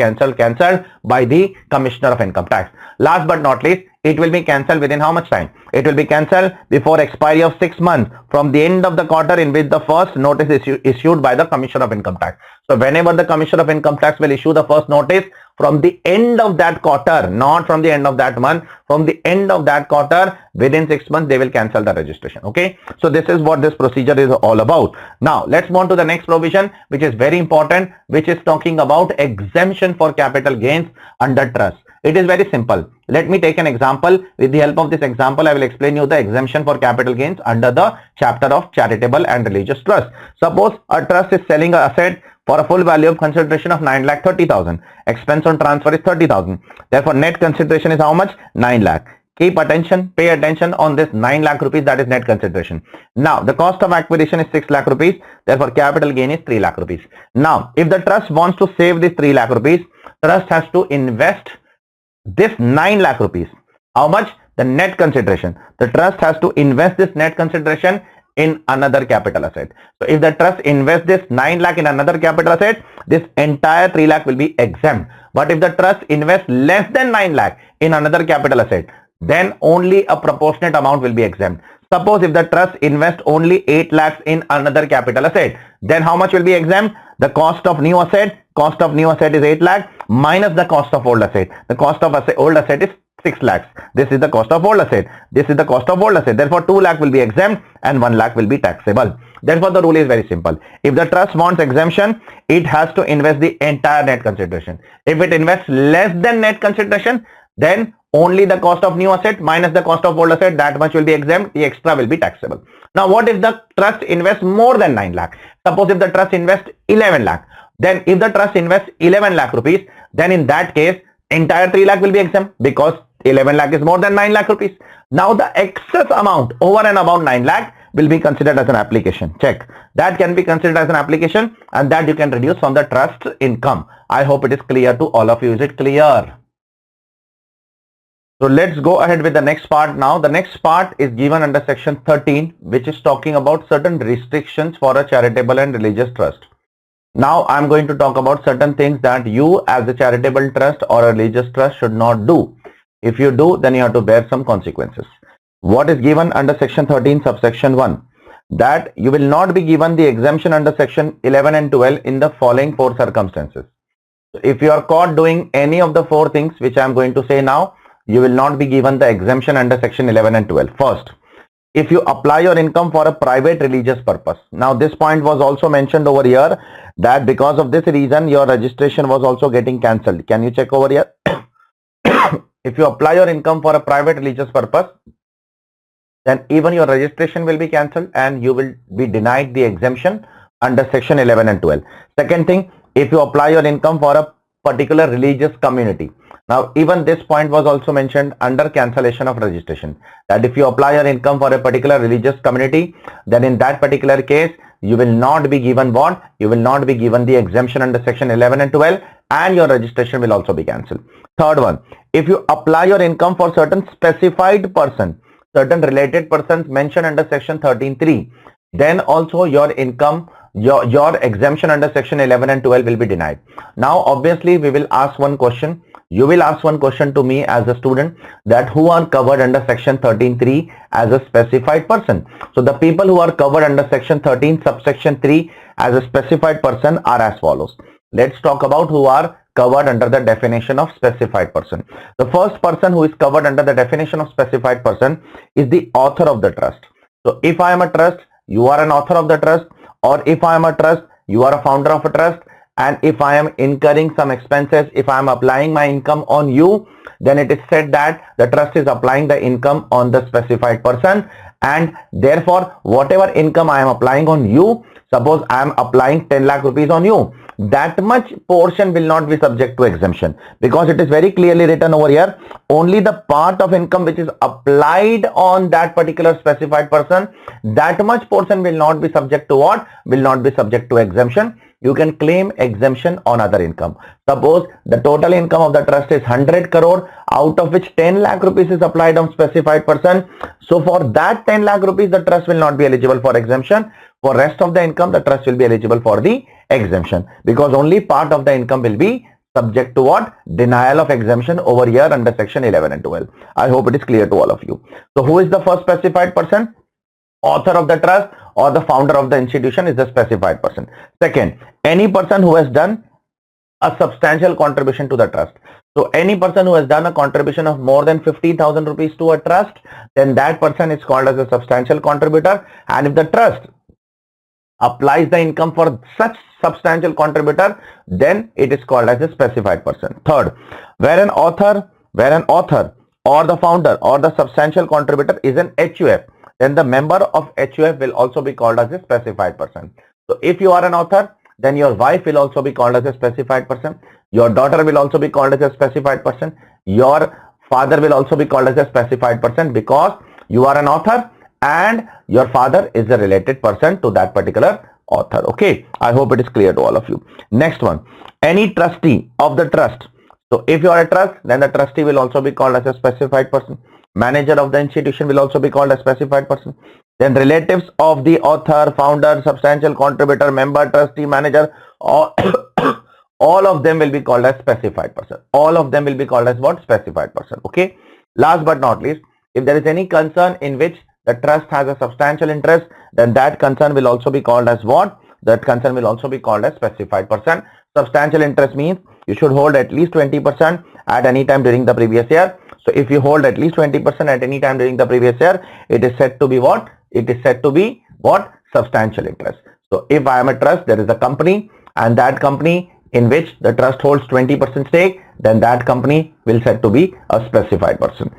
by the Commissioner of Income Tax. Last but not least, it will be cancelled within how much time? It will be cancelled before expiry of 6 months from the end of the quarter in which the first notice is issued by the Commissioner of Income Tax. So whenever the Commissioner of Income Tax will issue the first notice, from the end of that quarter, not from the end of that month, from the end of that quarter, within 6 months, they will cancel the registration. Okay. So this is what this procedure is all about. Now let's move on to the next provision, which is very important, which is talking about exemption for capital gains under trust. It is very simple. Let me take an example. With the help of this example, I will explain you the exemption for capital gains under the chapter of charitable and religious trust. Suppose a trust is selling an asset for a full value of consideration of 9,30,000. Expense on transfer is 30,000. Therefore, net consideration is how much? 9 lakh. Keep attention, pay attention on this 9 lakh rupees, that is net consideration. Now, the cost of acquisition is 6 lakh rupees. Therefore, capital gain is 3 lakh rupees. Now, if the trust wants to save this 3 lakh rupees, trust has to invest this 9 lakh rupees. How much? The net consideration. The trust has to invest this net consideration in another capital asset. So if the trust invests this 9 lakh in another capital asset, this entire 3 lakh will be exempt. But if the trust invests less than 9 lakh in another capital asset, then only a proportionate amount will be exempt. Suppose if the trust invests only 8 lakhs in another capital asset, then how much will be exempt? The cost of new asset is 8 lakh minus the cost of old asset. The cost of old asset is 6 lakhs. This is the cost of old asset. This is the cost of old asset. Therefore, 2 lakh will be exempt and 1 lakh will be taxable. Therefore, the rule is very simple. If the trust wants exemption, it has to invest the entire net consideration. If it invests less than net consideration, then only the cost of new asset minus the cost of old asset, that much will be exempt. The extra will be taxable. Now, what if the trust invests more than 9 lakh? Suppose if the trust invests 11 lakh. Then if the trust invests 11 lakh rupees, then in that case, entire 3 lakh will be exempt because 11 lakh is more than 9 lakh rupees. Now the excess amount over and above 9 lakh will be considered as an application. Check. That can be considered as an application and that you can reduce from the trust income. I hope it is clear to all of you. Is it clear? So let's go ahead with the next part now. The next part is given under section 13, which is talking about certain restrictions for a charitable and religious trust. Now I'm going to talk about certain things that you as a charitable trust or a religious trust should not do. If you do, then you have to bear some consequences. What is given under section 13 subsection 1? That you will not be given the exemption under section 11 and 12 in the following 4 circumstances. So if you are caught doing any of the 4 things which I am going to say now, you will not be given the exemption under section 11 and 12. First, if you apply your income for a private religious purpose. Now this point was also mentioned over here that because of this reason your registration was also getting cancelled. Can you check over here? If you apply your income for a private religious purpose, then even your registration will be cancelled and you will be denied the exemption under section 11 and 12. Second thing, if you apply your income for a particular religious community. Now even this point was also mentioned under cancellation of registration, that if you apply your income for a particular religious community, then in that particular case you will not be given what? You will not be given the exemption under section 11 and 12 and your registration will also be cancelled. Third one, if you apply your income for certain specified person, certain related persons mentioned under section 13(3), then also your income, your exemption under section 11 and 12 will be denied. Now obviously we will ask one question. You will ask one question to me as a student, that who are covered under section 13(3) as a specified person. So the people who are covered under section 13 subsection 3 as a specified person are as follows. Let's talk about who are covered under the definition of specified person. The first person who is covered under the definition of specified person is the author of the trust. So if I am a trust, you are an author of the trust, or if I am a trust, you are a founder of a trust, and if I am incurring some expenses, if I am applying my income on you, then it is said that the trust is applying the income on the specified person, and therefore whatever income I am applying on you, suppose I am applying 10 lakh rupees on you, that much portion will not be subject to exemption, because it is very clearly written over here, only the part of income which is applied on that particular specified person, that much portion will not be subject to what? Will not be subject to exemption. You can claim exemption on other income. Suppose the total income of the trust is 100 crore, out of which 10 lakh rupees is applied on specified person. So for that 10 lakh rupees, the trust will not be eligible for exemption. For rest of the income, the trust will be eligible for the exemption, because only part of the income will be subject to what? Denial of exemption over here under section 11 and 12. I hope it is clear to all of you. So who is the first specified person? Author of the trust or the founder of the institution is the specified person. Second, any person who has done a substantial contribution to the trust. So any person who has done a contribution of more than 50,000 rupees to a trust, then that person is called as a substantial contributor. And if the trust applies the income for such substantial contributor, then it is called as a specified person. Third, where an author or the founder or the substantial contributor is an HUF, then the member of HUF will also be called as a specified person. So if you are an author, then your wife will also be called as a specified person. Your daughter will also be called as a specified person. Your father will also be called as a specified person, because you are an author and your father is a related person to that particular author. Okay, I hope it is clear to all of you. Next one, any trustee of the trust. So if you are a trust, then the trustee will also be called as a specified person. Manager of the institution will also be called a specified person. Then relatives of the author, founder, substantial contributor, member, trustee, manager, all of them will be called as specified person. All of them will be called as what? Specified person. Okay. Last but not least, if there is any concern in which the trust has a substantial interest, then that concern will also be called as what? That concern will also be called as specified person. Substantial interest means you should hold at least 20% at any time during the previous year. So if you hold at least 20% at any time during the previous year, it is said to be what? It is said to be what? Substantial interest. So if I am a trust, there is a company, and that company in which the trust holds 20% stake, then that company will said to be a specified person.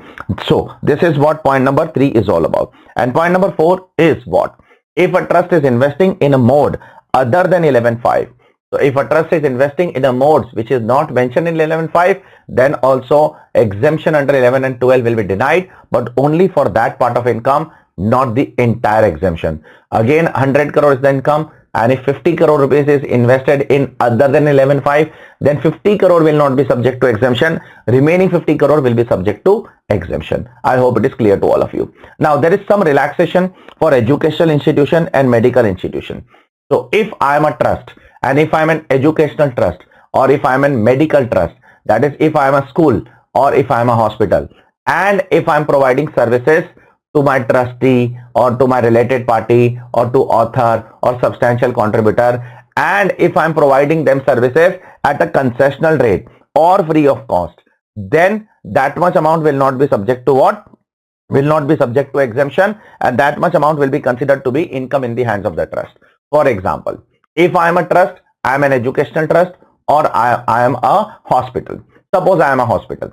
So this is what point number 3 is all about. And point number 4 is what? If a trust is investing in a mode other than 11.5, so if a trust is investing in a modes which is not mentioned in 11.5, then also exemption under 11 and 12 will be denied, but only for that part of income, not the entire exemption. Again, 100 crore is the income, and if 50 crore rupees is invested in other than 11.5, then 50 crore will not be subject to exemption. Remaining 50 crore will be subject to exemption. I hope it is clear to all of you. Now, there is some relaxation for educational institution and medical institution. So if I am a trust, and if I am an educational trust, or if I am a medical trust, that is if I am a school or if I am a hospital, and if I am providing services to my trustee or to my related party or to author or substantial contributor, and if I am providing them services at a concessional rate or free of cost, then that much amount will not be subject to what? Will not be subject to exemption, and that much amount will be considered to be income in the hands of the trust. For example, if I am a trust, I am an educational trust, or I am a hospital. Suppose I am a hospital,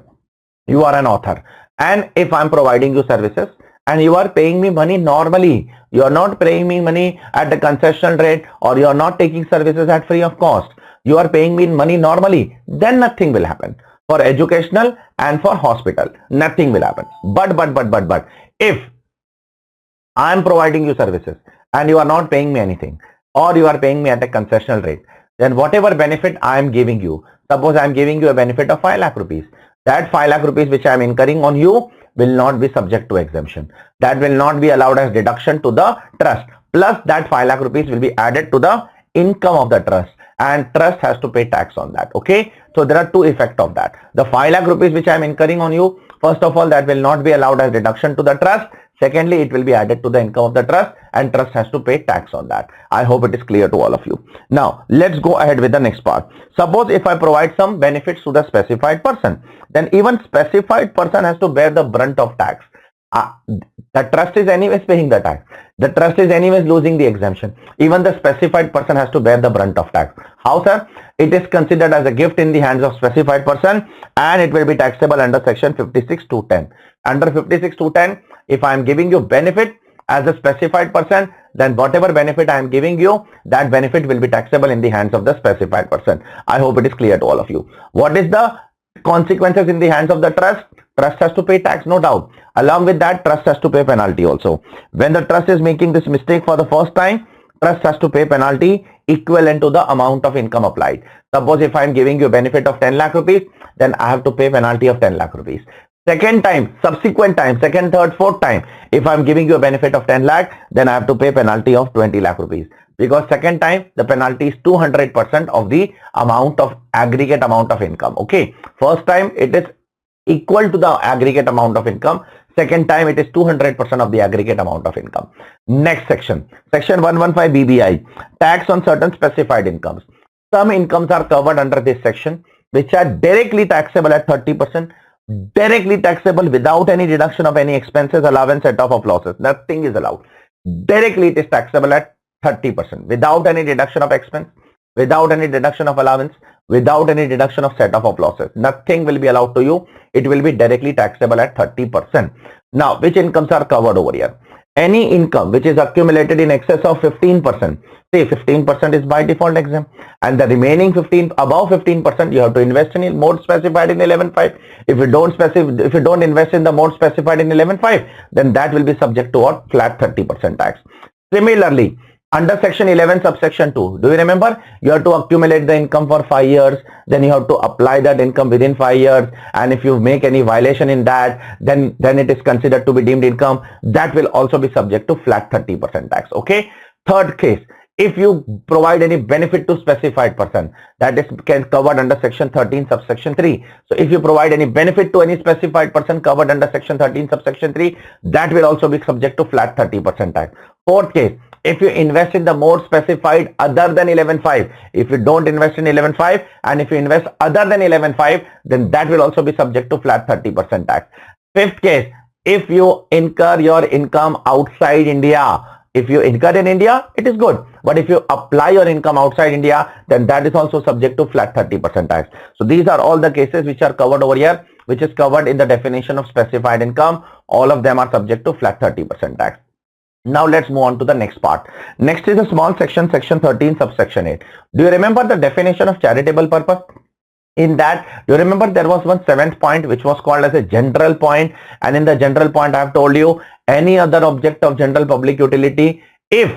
you are an author, and if I am providing you services and you are paying me money normally, you are not paying me money at the concessional rate, or you are not taking services at free of cost, you are paying me money normally, then nothing will happen. For educational and for hospital, nothing will happen. But if I am providing you services and you are not paying me anything, or you are paying me at a concessional rate, then whatever benefit I am giving you, suppose I am giving you a benefit of 5 lakh rupees, that 5 lakh rupees which I am incurring on you will not be subject to exemption. That will not be allowed as deduction to the trust. Plus that 5 lakh rupees will be added to the income of the trust, and trust has to pay tax on that. Okay. So there are two effects of that. The 5 lakh rupees which I am incurring on you, first of all, that will not be allowed as deduction to the trust. Secondly, it will be added to the income of the trust, and trust has to pay tax on that. I hope it is clear to all of you. Now, let's go ahead with the next part. Suppose if I provide some benefits to the specified person, then even specified person has to bear the brunt of tax. The trust is anyways paying the tax. The trust is anyways losing the exemption. Even the specified person has to bear the brunt of tax. How, sir? It is considered as a gift in the hands of specified person and it will be taxable under section 56(2)(10). Under 56(2)(10), if I am giving you benefit as a specified person, then whatever benefit I am giving you, that benefit will be taxable in the hands of the specified person. I hope it is clear to all of you. What is the consequences in the hands of the trust? Trust has to pay tax, no doubt. Along with that, trust has to pay penalty also. When the trust is making this mistake for the first time, trust has to pay penalty equivalent to the amount of income applied. Suppose if I am giving you a benefit of 10 lakh rupees, then I have to pay penalty of 10 lakh rupees. Second time, subsequent time, second, third, fourth time, if I am giving you a benefit of 10 lakh, then I have to pay penalty of 20 lakh rupees. Because second time, the penalty is 200% of the amount of aggregate amount of income. Okay. First time, it is equal to the aggregate amount of income. Second time, it is 200% of the aggregate amount of income. Next section, section 115 BBI, tax on certain specified incomes. Some incomes are covered under this section, which are directly taxable at 30%, directly taxable without any deduction of any expenses, allowance, set-off of losses. Nothing is allowed. Directly it is taxable at 30% without any deduction of expense, without any deduction of allowance, without any deduction of set-off of losses. Nothing will be allowed to you. It will be directly taxable at 30%. Now, which incomes are covered over here? Any income which is accumulated in excess of 15%. Say 15% is by default exempt, and the remaining 15 above 15% you have to invest in mode specified in 11.5. If you don't invest in the mode specified in 11.5, then that will be subject to what? Flat 30% tax. Similarly, under section 11 subsection 2, do you remember? You have to accumulate the income for 5 years, then you have to apply that income within 5 years, and if you make any violation in that, then it is considered to be deemed income. That will also be subject to flat 30% tax. Okay. Third case, if you provide any benefit to specified person, that is covered under section 13 subsection 3. So if you provide any benefit to any specified person covered under section 13 subsection 3, that will also be subject to flat 30% tax. Fourth case, if you invest in the mode specified other than 11.5, if you don't invest in 11.5 and if you invest other than 11.5, then that will also be subject to flat 30% tax. Fifth case, if you incur your income outside India, if you incur in India, it is good. But if you apply your income outside India, then that is also subject to flat 30% tax. So these are all the cases which are covered over here, which is covered in the definition of specified income. All of them are subject to flat 30% tax. Now let's move on to the next part. Next is a small section, section 13 subsection 8. Do you remember the definition of charitable purpose? In that, you remember there was one seventh point which was called as a general point, and in the general point I have told you any other object of general public utility if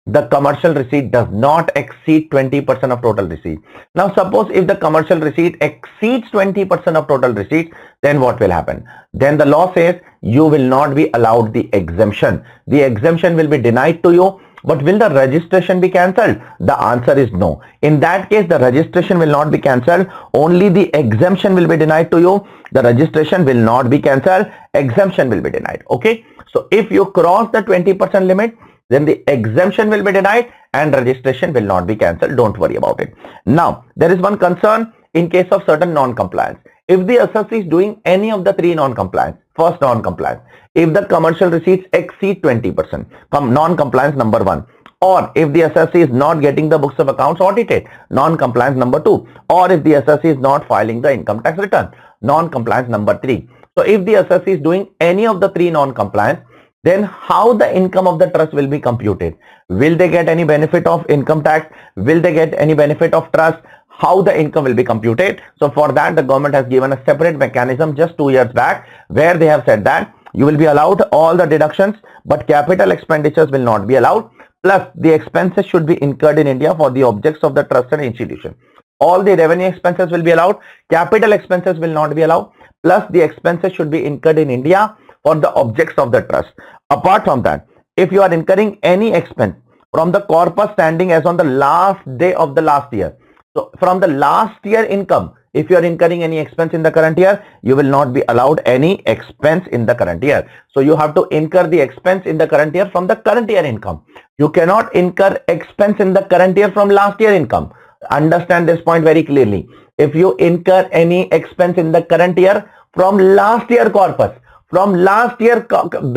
the commercial receipt does not exceed 20% of total receipt. Now suppose if the commercial receipt exceeds 20% of total receipt, then what will happen? Then the law says you will not be allowed the exemption. The exemption will be denied to you. But will the registration be cancelled? The answer is no. In that case, the registration will not be cancelled. Only the exemption will be denied to you. The registration will not be cancelled. Exemption will be denied. Okay. So if you cross the 20% limit, then the exemption will be denied and registration will not be cancelled. Don't worry about it. Now, there is one concern in case of certain non-compliance. If the assessee is doing any of the three non-compliance, first non-compliance, if the commercial receipts exceed 20%, non-compliance number 1, or if the assessee is not getting the books of accounts audited, non-compliance number 2, or if the assessee is not filing the income tax return, non-compliance number 3. So if the assessee is doing any of the three non-compliance, then how the income of the trust will be computed? Will they get any benefit of income tax? Will they get any benefit of trust? How the income will be computed? So for that, the government has given a separate mechanism just 2 years back, where they have said that you will be allowed all the deductions, but capital expenditures will not be allowed. Plus the expenses should be incurred in India for the objects of the trust and institution. All the revenue expenses will be allowed. Capital expenses will not be allowed. Plus the expenses should be incurred in India for the objects of the trust. Apart from that, if you are incurring any expense from the corpus standing as on the last day of the last year, so from the last year income, if you are incurring any expense in the current year, you will not be allowed any expense in the current year. So you have to incur the expense in the current year from the current year income. You cannot incur expense in the current year from last year income. Understand this point very clearly. If you incur any expense in the current year from last year corpus, from last year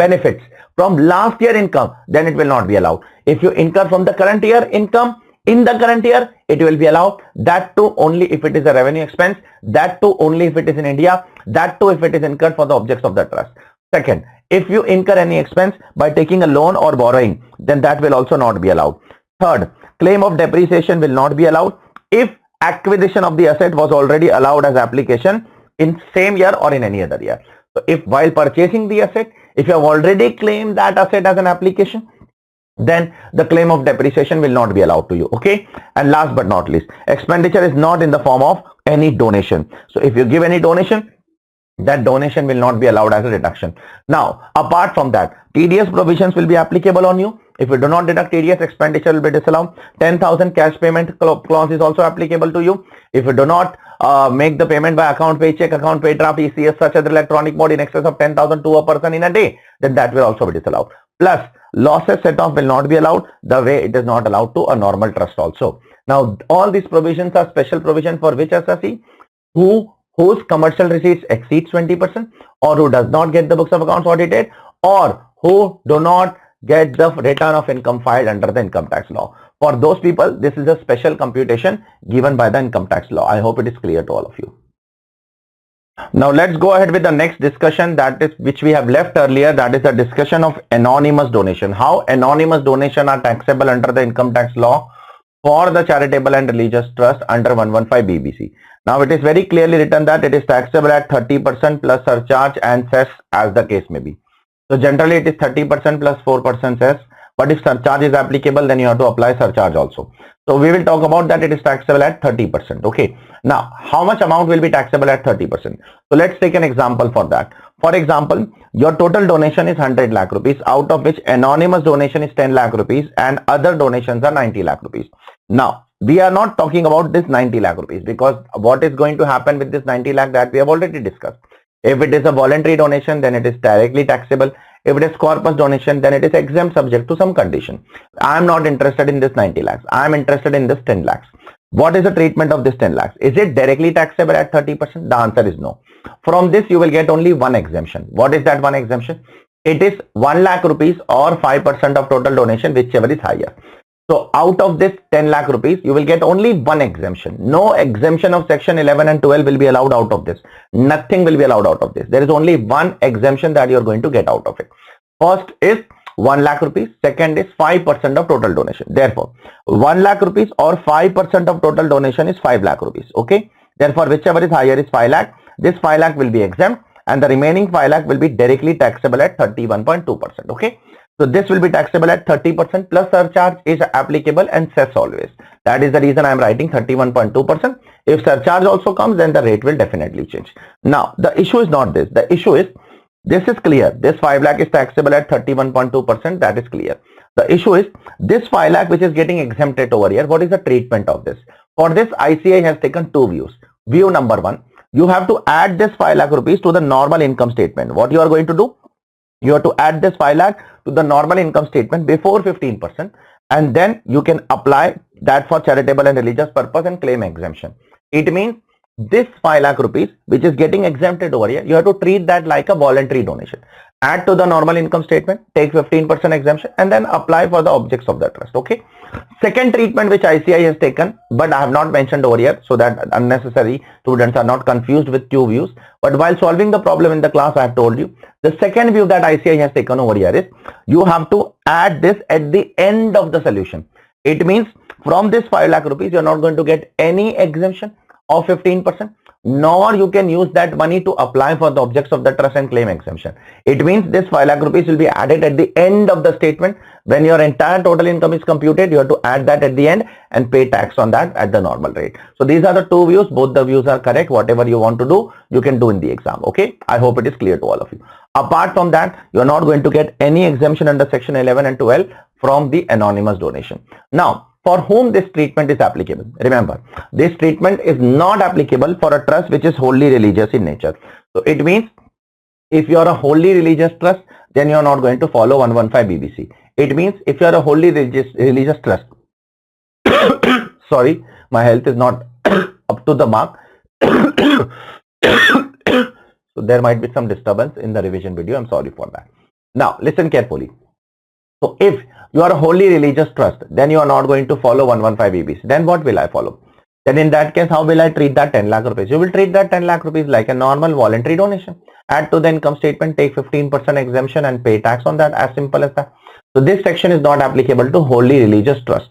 benefits, from last year income, then it will not be allowed. If you incur from the current year income in the current year, it will be allowed. That too only if it is a revenue expense, that too only if it is in India, that too if it is incurred for the objects of the trust. Second, if you incur any expense by taking a loan or borrowing, then that will also not be allowed. Third, claim of depreciation will not be allowed if acquisition of the asset was already allowed as application in same year or in any other year. So if while purchasing the asset, if you have already claimed that asset as an application, then the claim of depreciation will not be allowed to you. Okay. And last but not least, expenditure is not in the form of any donation. So if you give any donation, that donation will not be allowed as a deduction. Now, apart from that, TDS provisions will be applicable on you. If you do not deduct TDS, expenditure will be disallowed. 10,000 cash payment clause is also applicable to you. If you do not make the payment by account pay check, account pay draft, ECS, such as electronic mode in excess of 10,000 to a person in a day, then that will also be disallowed. Plus, losses set off will not be allowed the way it is not allowed to a normal trust also. Now, all these provisions are special provision for which assessee whose commercial receipts exceeds 20%, or who does not get the books of accounts audited, or who do not get the return of income filed under the income tax law. For those people, this is a special computation given by the income tax law. I hope it is clear to all of you. Now let's go ahead with the next discussion, that is which we have left earlier, that is the discussion of anonymous donation. How anonymous donation are taxable under the income tax law for the charitable and religious trust under 115 BBC. Now it is very clearly written that it is taxable at 30% plus surcharge and cess as the case may be. So generally it is 30% plus 4% cess, but if surcharge is applicable, then you have to apply surcharge also. So we will talk about that it is taxable at 30%. Okay. Now how much amount will be taxable at 30%? So let's take an example for that. For example, your total donation is 100 lakh rupees, out of which anonymous donation is 10 lakh rupees and other donations are 90 lakh rupees. Now, we are not talking about this 90 lakh rupees because what is going to happen with this 90 lakh that we have already discussed. If it is a voluntary donation, then it is directly taxable. If it is corpus donation, then it is exempt subject to some condition. I am not interested in this 90 lakhs. I am interested in this 10 lakhs. What is the treatment of this 10 lakhs? Is it directly taxable at 30%? The answer is no. From this, you will get only one exemption. What is that one exemption? It is 1 lakh rupees or 5% of total donation, whichever is higher. So out of this 10 lakh rupees, you will get only one exemption. No exemption of section 11 and 12 will be allowed out of this. Nothing will be allowed out of this. There is only one exemption that you are going to get out of it. First is 1 lakh rupees. Second is 5% of total donation. Therefore, 1 lakh rupees or 5% of total donation is 5 lakh rupees. Okay. Therefore, whichever is higher is 5 lakh. This 5 lakh will be exempt and the remaining 5 lakh will be directly taxable at 31.2%. Okay. So this will be taxable at 30% plus surcharge is applicable and cess always. That is the reason I am writing 31.2%. If surcharge also comes, then the rate will definitely change. Now, the issue is not this. The issue is, this is clear. This 5 lakh is taxable at 31.2%. That is clear. The issue is this 5 lakh which is getting exempted over here. What is the treatment of this? For this, ICAI has taken two views. View number one, you have to add this 5 lakh rupees to the normal income statement. What you are going to do? You have to add this 5 lakh to the normal income statement before 15%, and then you can apply that for charitable and religious purpose and claim exemption. It means this 5 lakh rupees which is getting exempted over here, you have to treat that like a voluntary donation. Add to the normal income statement, take 15% exemption and then apply for the objects of the trust. Okay. Second treatment which ICAI has taken, but I have not mentioned over here so that unnecessary students are not confused with two views. But while solving the problem in the class, I have told you the second view that ICAI has taken over here is you have to add this at the end of the solution. It means from this 5 lakh rupees, you are not going to get any exemption of 15%, nor you can use that money to apply for the objects of the trust and claim exemption. It means this 5 lakh rupees will be added at the end of the statement. When your entire total income is computed, you have to add that at the end and pay tax on that at the normal rate. So these are the two views. Both the views are correct. Whatever you want to do, you can do in the exam. Okay. I hope it is clear to all of you. Apart from that, you are not going to get any exemption under section 11 and 12 from the anonymous donation. Now, for whom this treatment is applicable? Remember, this treatment is not applicable for a trust which is wholly religious in nature. So it means if you are a wholly religious trust, then you are not going to follow 115 BBC. It means if you are a wholly religious trust, sorry, my health is not up to the mark. So there might be some disturbance in the revision video. I'm sorry for that. Now listen carefully. So if you are a wholly religious trust, then you are not going to follow 115 EBs. Then what will I follow? Then in that case, how will I treat that 10 lakh rupees? You will treat that 10 lakh rupees like a normal voluntary donation. Add to the income statement, take 15% exemption and pay tax on that. As simple as that. So this section is not applicable to wholly religious trust.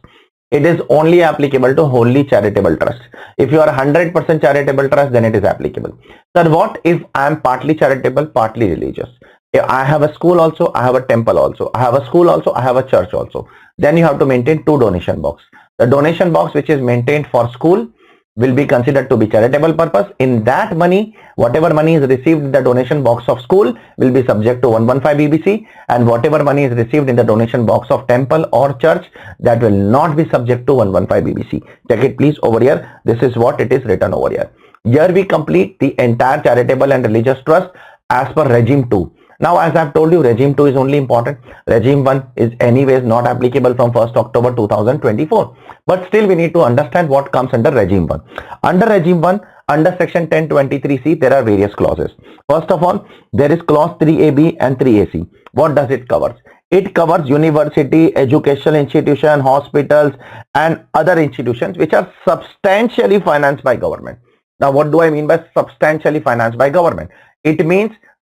It is only applicable to wholly charitable trust. If you are 100% charitable trust, then it is applicable. Sir, what if I am partly charitable, partly religious? If I have a school also, I have a temple also, I have a school also, I have a church also. Then you have to maintain two donation box. The donation box which is maintained for school will be considered to be charitable purpose. In that money, whatever money is received in the donation box of school will be subject to 115 EBC, and whatever money is received in the donation box of temple or church, that will not be subject to 115 EBC. Check it please over here. This is what it is written over here. Here we complete the entire charitable and religious trust as per regime 2. Now, as I have told you, regime 2 is only important. Regime 1 is anyways not applicable from 1st October 2024. But still we need to understand what comes under regime 1. Under regime 1, under section 1023C, there are various clauses. First of all, there is clause 3AB and 3AC. What does it cover? It covers university, educational institution, hospitals and other institutions which are substantially financed by government. Now, what do I mean by substantially financed by government? It means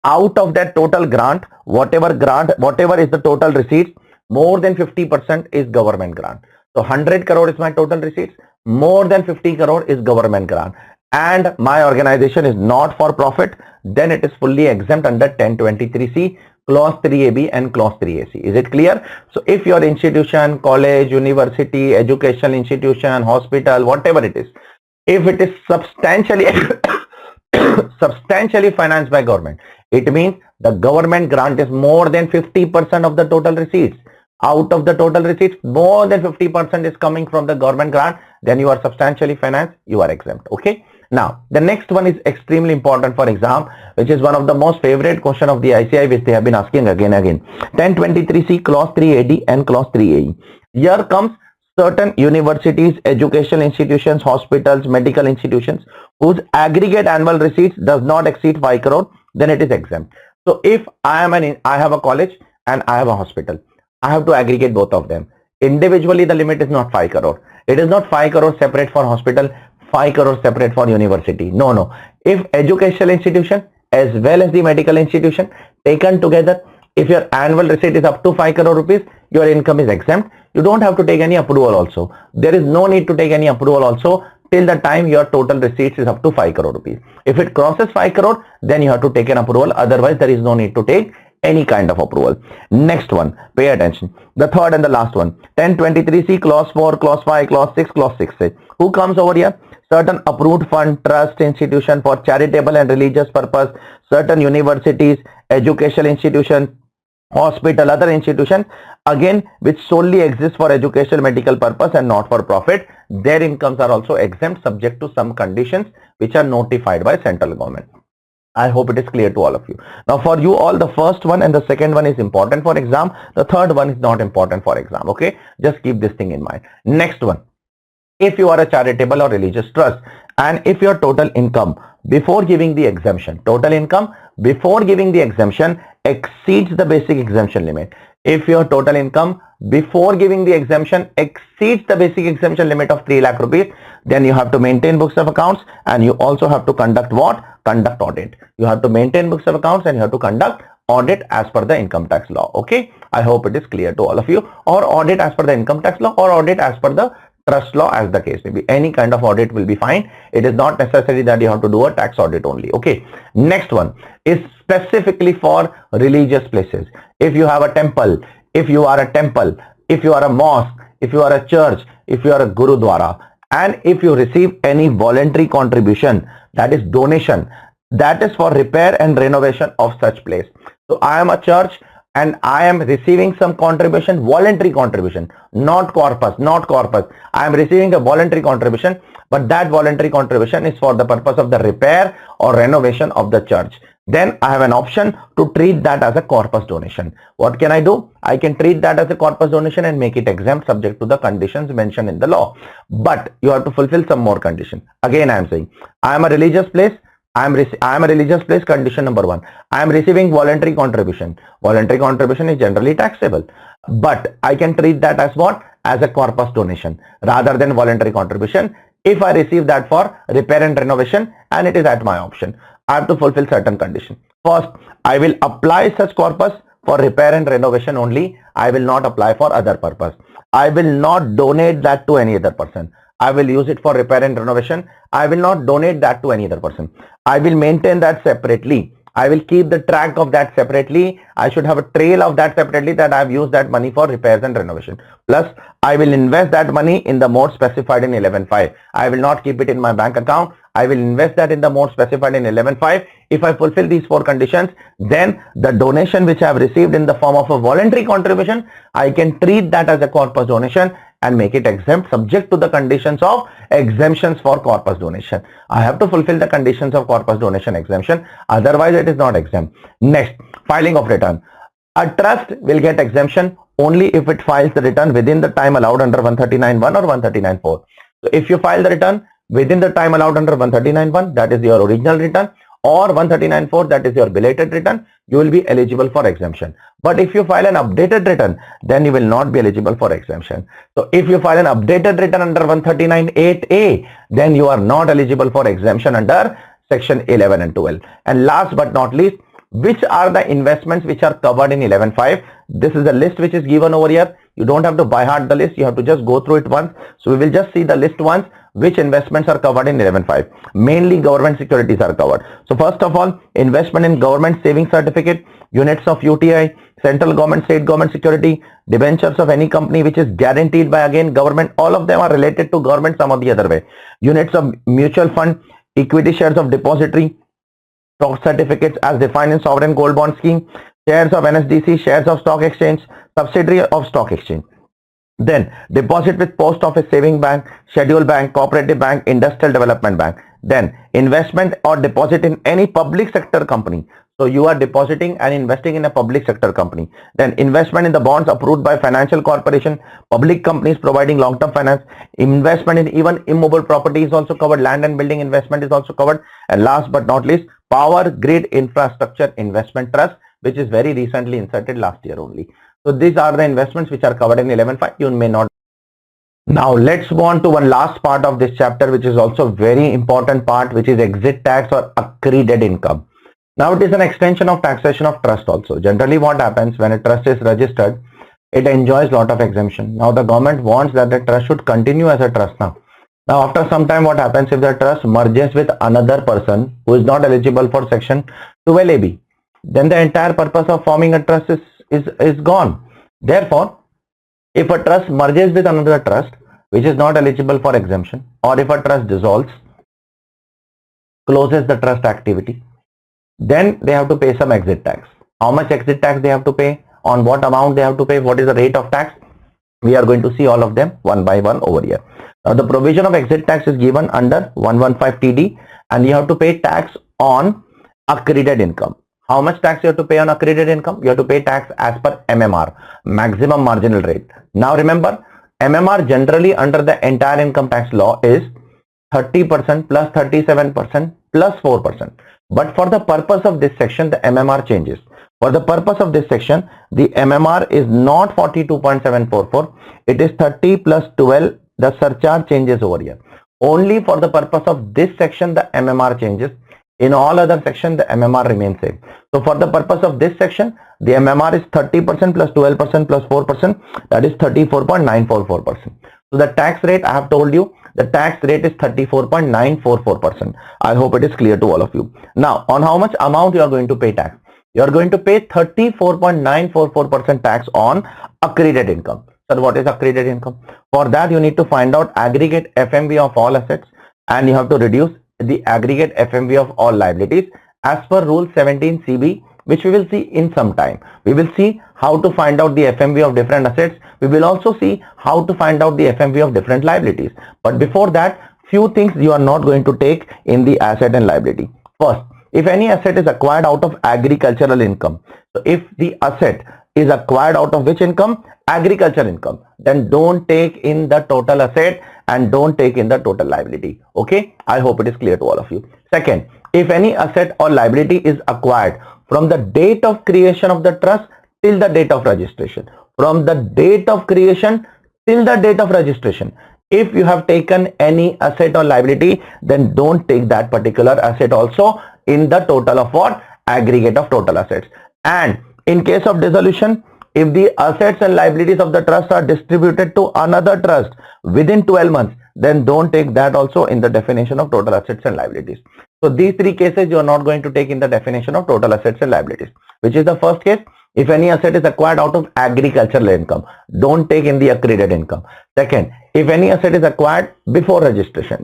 out of that total grant, whatever is the total receipts, more than 50% is government grant. So 100 crore is my total receipts, more than 50 crore is government grant, and my organization is not for profit, then it is fully exempt under 1023C, clause 3AB and clause 3AC. Is it clear? So if your institution, college, university, educational institution, hospital, whatever it is, if it is substantially substantially financed by government, it means the government grant is more than 50% of the total receipts. Out of the total receipts, more than 50% is coming from the government grant, then you are substantially financed, you are exempt. Okay. Now, the next one is extremely important for exam, which is one of the most favorite question of the ICI, which they have been asking again and again. 1023C, clause 3AD and clause 3AE. Here comes certain universities, educational institutions, hospitals, medical institutions whose aggregate annual receipts does not exceed 5 crore, then it is exempt. So if I have a college and I have a hospital, I have to aggregate both of them. Individually, the limit is not 5 crore. It is not 5 crore separate for hospital, 5 crore separate for university. No. If educational institution as well as the medical institution taken together, if your annual receipt is up to 5 crore rupees, your income is exempt. You don't have to take any approval also. There is no need to take any approval also till the time your total receipts is up to 5 crore rupees. If it crosses 5 crore, then you have to take an approval. Otherwise, there is no need to take any kind of approval. Next one, pay attention. The third and the last one, 1023C, clause 4, clause 5, clause 6, clause 6. Who comes over here? Certain approved fund, trust, institution for charitable and religious purpose, certain universities, educational institutions, hospital, other institutions, again, which solely exist for educational medical purpose and not for profit, their incomes are also exempt subject to some conditions which are notified by central government. I hope it is clear to all of you. Now for you all, the first one and the second one is important for exam. The third one is not important for exam. Okay, just keep this thing in mind. Next one, if you are a charitable or religious trust and if your total income before giving the exemption, total income before giving the exemption exceeds the basic exemption limit. If your total income before giving the exemption exceeds the basic exemption limit of 3 lakh rupees, then you have to maintain books of accounts and you also have to conduct what? Conduct audit. You have to maintain books of accounts and you have to conduct audit as per the income tax law. Okay, I hope it is clear to all of you. Or audit as per the income tax law or audit as per the trust law, as the case may be. Any kind of audit will be fine. It is not necessary that you have to do a tax audit only. Okay, next one is specifically for religious places. If you have a temple, if you are a temple, if you are a mosque, if you are a church, if you are a gurudwara, and if you receive any voluntary contribution, that is donation, that is for repair and renovation of such place. So I am a church and I am receiving some contribution, voluntary contribution, not corpus. I am receiving a voluntary contribution, but that voluntary contribution is for the purpose of the repair or renovation of the church. Then I have an option to treat that as a corpus donation. What can I do? I can treat that as a corpus donation and make it exempt subject to the conditions mentioned in the law. But you have to fulfill some more conditions. Again, I am saying I am a religious place. I am a religious place, condition number 1. I am receiving voluntary contribution. Voluntary contribution is generally taxable, but I can treat that as what? As a corpus donation rather than voluntary contribution if I receive that for repair and renovation and it is at my option. I have to fulfill certain conditions. First, I will apply such corpus for repair and renovation only. I will not apply for other purpose. I will not donate that to any other person. I will use it for repair and renovation. I will not donate that to any other person. I will maintain that separately. I will keep the track of that separately. I should have a trail of that separately, that I have used that money for repairs and renovation. Plus, I will invest that money in the mode specified in 11.5. I will not keep it in my bank account. I will invest that in the mode specified in 11.5. If I fulfill these 4 conditions, then the donation which I have received in the form of a voluntary contribution, I can treat that as a corpus donation and make it exempt subject to the conditions of exemptions for corpus donation. I have to fulfill the conditions of corpus donation exemption, otherwise it is not exempt. Next, filing of return. A trust will get exemption only if it files the return within the time allowed under 139.1 or 139.4. So if you file the return within the time allowed under 139.1, that is your original return, or 139.4, that is your belated return, you will be eligible for exemption. But if you file an updated return, then you will not be eligible for exemption. So if you file an updated return under 139.8A, then you are not eligible for exemption under section 11 and 12. And last but not least, which are the investments which are covered in 11.5? This is the list which is given over here. You don't have to by heart the list, you have to just go through it once. So we will just see the list once, which investments are covered in 11.5. Mainly government securities are covered. So first of all, investment in government savings certificate, units of UTI, central government, state government security, debentures of any company which is guaranteed by again government, all of them are related to government some or the other way. Units of mutual fund, equity shares of depository, stock certificates as defined in sovereign gold bond scheme, shares of NSDC, shares of stock exchange, subsidiary of stock exchange. Then deposit with post office saving bank, schedule bank, cooperative bank, industrial development bank. Then investment or deposit in any public sector company. So you are depositing and investing in a public sector company. Then investment in the bonds approved by financial corporation, public companies providing long-term finance, investment in even immobile property is also covered, land and building investment is also covered. And last but not least, power grid infrastructure investment trust, which is very recently inserted last year only. So these are the investments which are covered in 11.5. You may not. Now let's go on to one last part of this chapter, which is also very important part, which is exit tax or accreted income. Now it is an extension of taxation of trust also. Generally what happens when a trust is registered, it enjoys lot of exemption. Now the government wants that the trust should continue as a trust now. Now after some time what happens if the trust merges with another person who is not eligible for section 12AB, then the entire purpose of forming a trust is gone. Therefore, if a trust merges with another trust which is not eligible for exemption, or if a trust dissolves, closes the trust activity, then they have to pay some exit tax. How much exit tax they have to pay, on what amount they have to pay, what is the rate of tax, we are going to see all of them one by one over here. Now the provision of exit tax is given under 115 TD, and you have to pay tax on accredited income. How much tax you have to pay on accredited income? You have to pay tax as per MMR, maximum marginal rate. Now remember, MMR generally under the entire income tax law is 30% plus 37% plus 4%. But for the purpose of this section, the MMR changes. For the purpose of this section, the MMR is not 42.744. It is 30 plus 12. The surcharge changes over here. Only for the purpose of this section, the MMR changes. In all other sections, the MMR remains same. So for the purpose of this section, the MMR is 30% plus 12% plus 4%. That is 34.944%. So the tax rate, I have told you, the tax rate is 34.944%. I hope it is clear to all of you. Now, on how much amount you are going to pay tax? You are going to pay 34.944% tax on accredited income. So what is accredited income? For that, you need to find out aggregate FMV of all assets, and you have to reduce the aggregate FMV of all liabilities as per rule 17 CB, which we will see in some time. We will see how to find out the FMV of different assets. We will also see how to find out the FMV of different liabilities. But before that, few things you are not going to take in the asset and liability. First, if any asset is acquired out of agricultural income, so if the asset is acquired out of which income? Agriculture income. Then don't take in the total asset and don't take in the total liability. Okay, I hope it is clear to all of you. Second, if any asset or liability is acquired from the date of creation of the trust till the date of registration, from the date of creation till the date of registration, if you have taken any asset or liability, then don't take that particular asset also in the total of what? Aggregate of total assets. And in case of dissolution, if the assets and liabilities of the trust are distributed to another trust within 12 months, then don't take that also in the definition of total assets and liabilities. So these three cases you are not going to take in the definition of total assets and liabilities. Which is the first case? If any asset is acquired out of agricultural income, don't take in the accredited income. Second, if any asset is acquired before registration,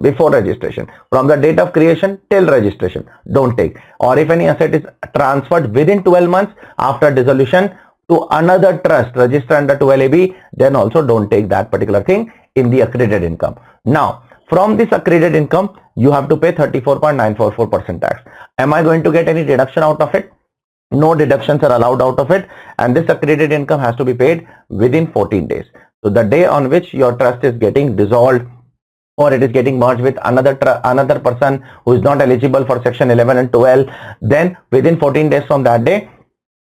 from the date of creation till registration, don't take. Or if any asset is transferred within 12 months after dissolution to another trust registered under 12AB, then also don't take that particular thing in the accredited income. Now, from this accredited income, you have to pay 34.944% tax. Am I going to get any deduction out of it? No deductions are allowed out of it, and this accredited income has to be paid within 14 days. So the day on which your trust is getting dissolved or it is getting merged with another person who is not eligible for section 11 and 12, then within 14 days from that day,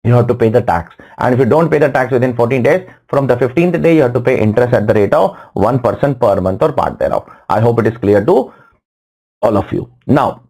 you have to pay the tax. And if you don't pay the tax within 14 days, from the 15th day, you have to pay interest at the rate of 1% per month or part thereof. I hope it is clear to all of you. Now,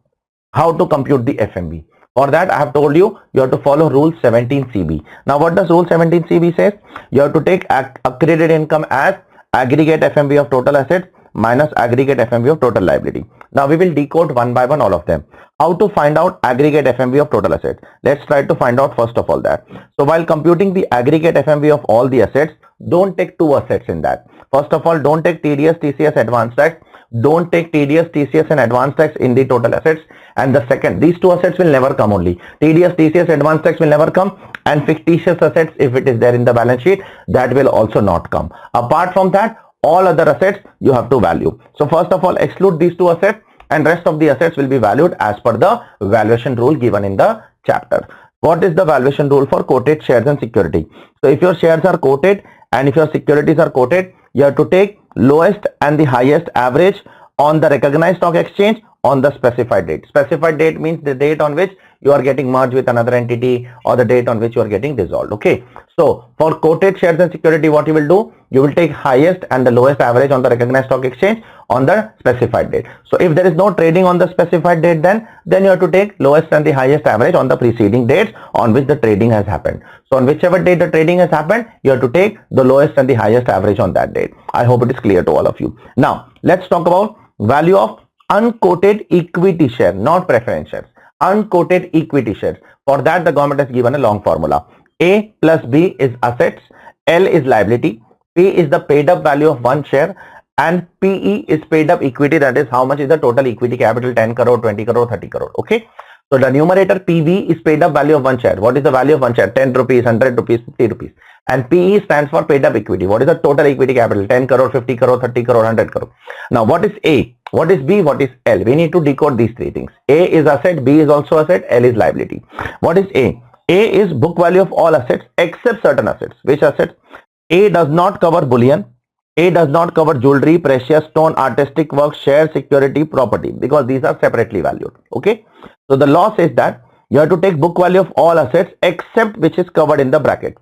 how to compute the FMV? For that, I have told you, you have to follow rule 17CB. Now, what does rule 17CB says? You have to take accredited income as aggregate FMV of total assets minus aggregate FMV of total liability. Now, we will decode one by one all of them. How to find out aggregate FMV of total assets? Let's try to find out first of all that. So, while computing the aggregate FMV of all the assets, don't take two assets in that. First of all, don't take TDS, TCS, advance tax. Don't take TDS, TCS and advance tax in the total assets. And the second, these two assets will never come only. TDS, TCS, advance tax will never come, and fictitious assets, if it is there in the balance sheet, that will also not come. Apart from that, all other assets you have to value. So first of all, exclude these two assets, and rest of the assets will be valued as per the valuation rule given in the chapter. What is the valuation rule for quoted shares and security? So if your shares are quoted and if your securities are quoted, you have to take lowest and the highest average on the recognized stock exchange on the specified date. Specified date means the date on which you are getting merged with another entity or the date on which you are getting dissolved. Okay. So for quoted shares and security, what you will do? You will take highest and the lowest average on the recognized stock exchange on the specified date. So if there is no trading on the specified date, then you have to take lowest and the highest average on the preceding dates on which the trading has happened. So on whichever date the trading has happened, you have to take the lowest and the highest average on that date. I hope it is clear to all of you. Now let's talk about value of unquoted equity share, not preference shares. Unquoted equity shares. For that, the government has given a long formula. A plus B is assets, L is liability, P is the paid up value of one share, and PE is paid up equity, that is how much is the total equity capital, 10 crore, 20 crore, 30 crore. Okay. So the numerator PV is paid up value of one share. What is the value of one share? 10 rupees, 100 rupees, 50 rupees. And PE stands for paid up equity. What is the total equity capital? 10 crore, 50 crore, 30 crore, 100 crore. Now what is A? What is B? What is L? We need to decode these three things. A is asset, B is also asset, L is liability. What is A? A is book value of all assets except certain assets. Which assets? A does not cover bullion. A does not cover jewelry, precious stone, artistic work, share, security, property, because these are separately valued. Okay. So the law says that you have to take book value of all assets except which is covered in the bracket.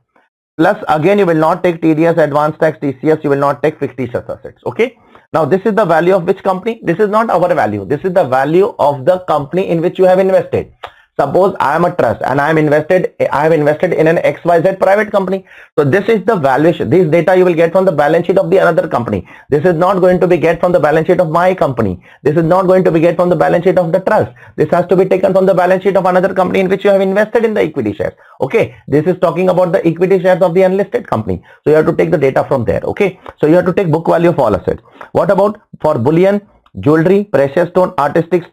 Plus again, you will not take TDS, advance tax, TCS, you will not take fictitious assets. Okay. Now this is the value of which company? This is not our value. This is the value of the company in which you have invested. Suppose I am a trust and I have invested in an XYZ private company. So this is the valuation. This data you will get from the balance sheet of the another company. This is not going to be get from the balance sheet of my company. This is not going to be get from the balance sheet of the trust. This has to be taken from the balance sheet of another company in which you have invested in the equity shares. Okay. This is talking about the equity shares of the unlisted company. So you have to take the data from there. Okay. So you have to take book value of all assets. What about for bullion, jewelry, precious stone, artistic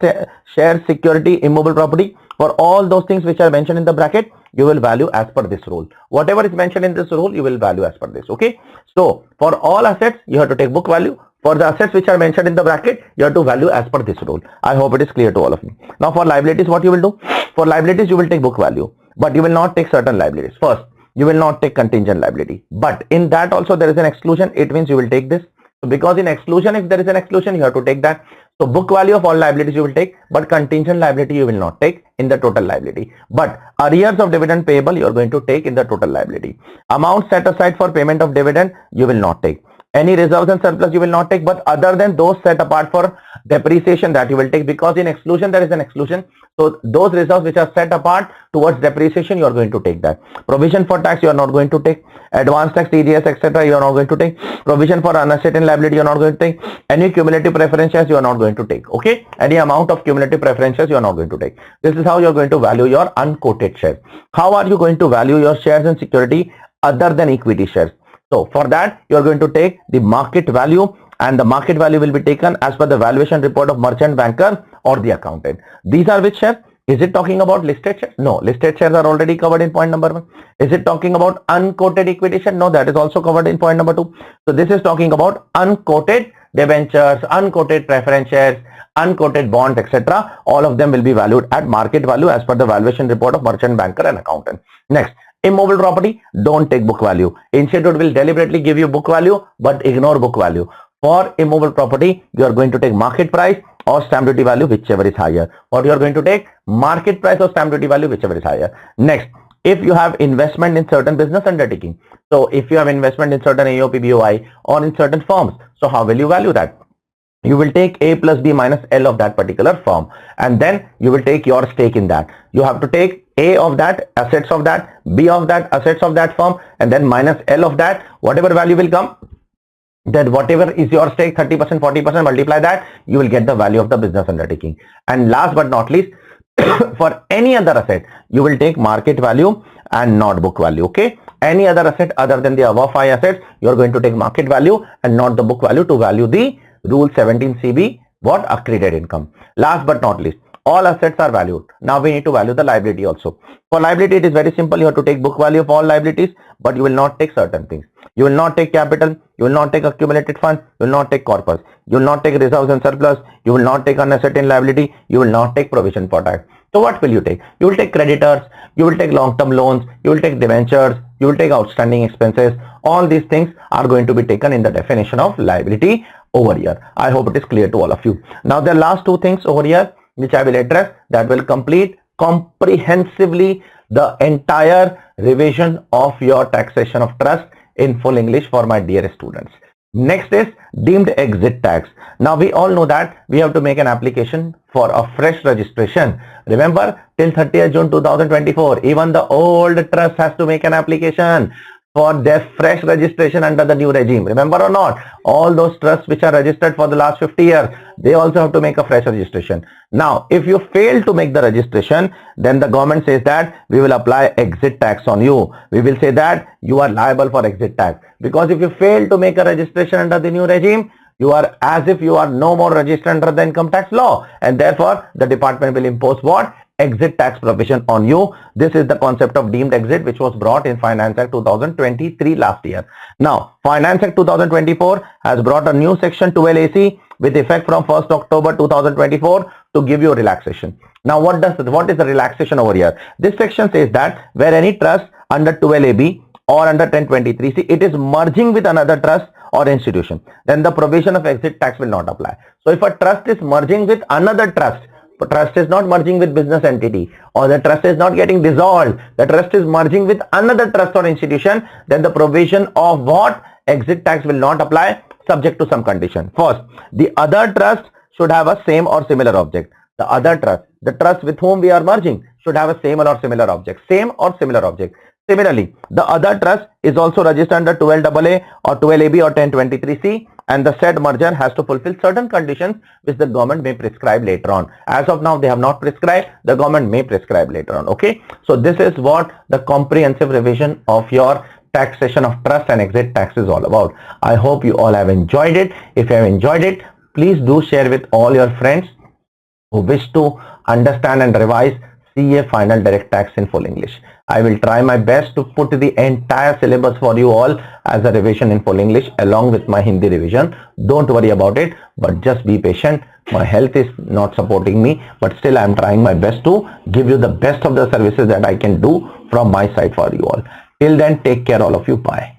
shares, security, immovable property? For all those things which are mentioned in the bracket, you will value as per this rule. Whatever is mentioned in this rule, you will value as per this. Okay. So for all assets, you have to take book value. For the assets which are mentioned in the bracket, you have to value as per this rule. I hope it is clear to all of you. Now for liabilities, what you will do? For liabilities, you will take book value, but you will not take certain liabilities. First, you will not take contingent liability. But in that also there is an exclusion. It means you will take this. So because in exclusion, if there is an exclusion, you have to take that. So book value of all liabilities you will take, but contingent liability you will not take in the total liability. But arrears of dividend payable you are going to take in the total liability. Amount set aside for payment of dividend you will not take. Any reserves and surplus you will not take, but other than those set apart for depreciation, that you will take, because in exclusion there is an exclusion. So those reserves which are set apart towards depreciation, you are going to take that. Provision for tax you are not going to take. Advance tax, TDS, etc. you are not going to take. Provision for unascertain liability you are not going to take. Any cumulative preference shares you are not going to take. Okay, any amount of cumulative preference shares you are not going to take. This is how you are going to value your unquoted shares. How are you going to value your shares and security other than equity shares? So for that you are going to take the market value, and the market value will be taken as per the valuation report of merchant banker or the accountant. These are which shares? Is it talking about listed shares? No, listed shares are already covered in point number 1. Is it talking about unquoted equity share? No, that is also covered in point number 2. So this is talking about unquoted debentures, unquoted preference shares, unquoted bonds, etc. All of them will be valued at market value as per the valuation report of merchant banker and accountant. Next, immobile property, don't take book value. Institute will deliberately give you book value but ignore book value. For immobile property, you are going to take market price or stamp duty value, whichever is higher. Or you are going to take market price or stamp duty value, whichever is higher. Next, if you have investment in certain business undertaking, so if you have investment in certain AOP, BOI or in certain firms, so how will you value that? You will take A plus B minus L of that particular firm, and then you will take your stake in that. You have to take A of that, assets of that, B of that, assets of that firm, and then minus L of that, whatever value will come, then whatever is your stake, 30%, 40%, multiply that, you will get the value of the business undertaking. And last but not least, for any other asset, you will take market value and not book value. Okay, any other asset other than the above 5 assets, you are going to take market value and not the book value to value the Rule 17 CB, what? Accredited income. Last but not least, all assets are valued. Now we need to value the liability also. For liability, it is very simple. You have to take book value of all liabilities, but you will not take certain things. You will not take capital, you will not take accumulated fund, you will not take corpus, you will not take reserves and surplus, you will not take unascertain liability, you will not take provision for tax. So what will you take? You will take creditors, you will take long-term loans, you will take debentures, you will take outstanding expenses. All these things are going to be taken in the definition of liability over here. I hope it is clear to all of you. Now the last 2 things over here which I will address, that will complete comprehensively the entire revision of your taxation of trust in full English for my dear students. Next is deemed exit tax. Now we all know that we have to make an application for a fresh registration. Remember, till 30th June 2024, even the old trust has to make an application for their fresh registration under the new regime. Remember or not? All those trusts which are registered for the last 50 years, they also have to make a fresh registration. Now, if you fail to make the registration, then the government says that we will apply exit tax on you. We will say that you are liable for exit tax. Because if you fail to make a registration under the new regime, you are as if you are no more registered under the income tax law, and therefore the department will impose what? Exit tax provision on you. This is the concept of deemed exit which was brought in Finance Act 2023 last year. Now, Finance Act 2024 has brought a new section 12AC with effect from 1st October 2024 to give you relaxation. Now, what is the relaxation over here? This section says that where any trust under 12AB or under 1023C, it is merging with another trust or institution, then the provision of exit tax will not apply. So if a trust is merging with another trust, but trust is not merging with business entity, or the trust is not getting dissolved, the trust is merging with another trust or institution, then the provision of what? Exit tax will not apply, subject to some condition. First, the other trust should have a same or similar object. The other trust, the trust with whom we are merging, should have a same or similar object. Same or similar object. Similarly, the other trust is also registered under 12AA or 12AB or 1023C, and the said merger has to fulfill certain conditions which the government may prescribe later on. As of now, they have not prescribed. The government may prescribe later on. Okay. So this is what the comprehensive revision of your taxation of trust and exit tax is all about. I hope you all have enjoyed it. If you have enjoyed it, please do share with all your friends who wish to understand and revise CA Final Direct Tax in full English. I will try my best to put the entire syllabus for you all as a revision in full English along with my Hindi revision. Don't worry about it, but just be patient. My health is not supporting me, but still I am trying my best to give you the best of the services that I can do from my side for you all. Till then, take care all of you. Bye.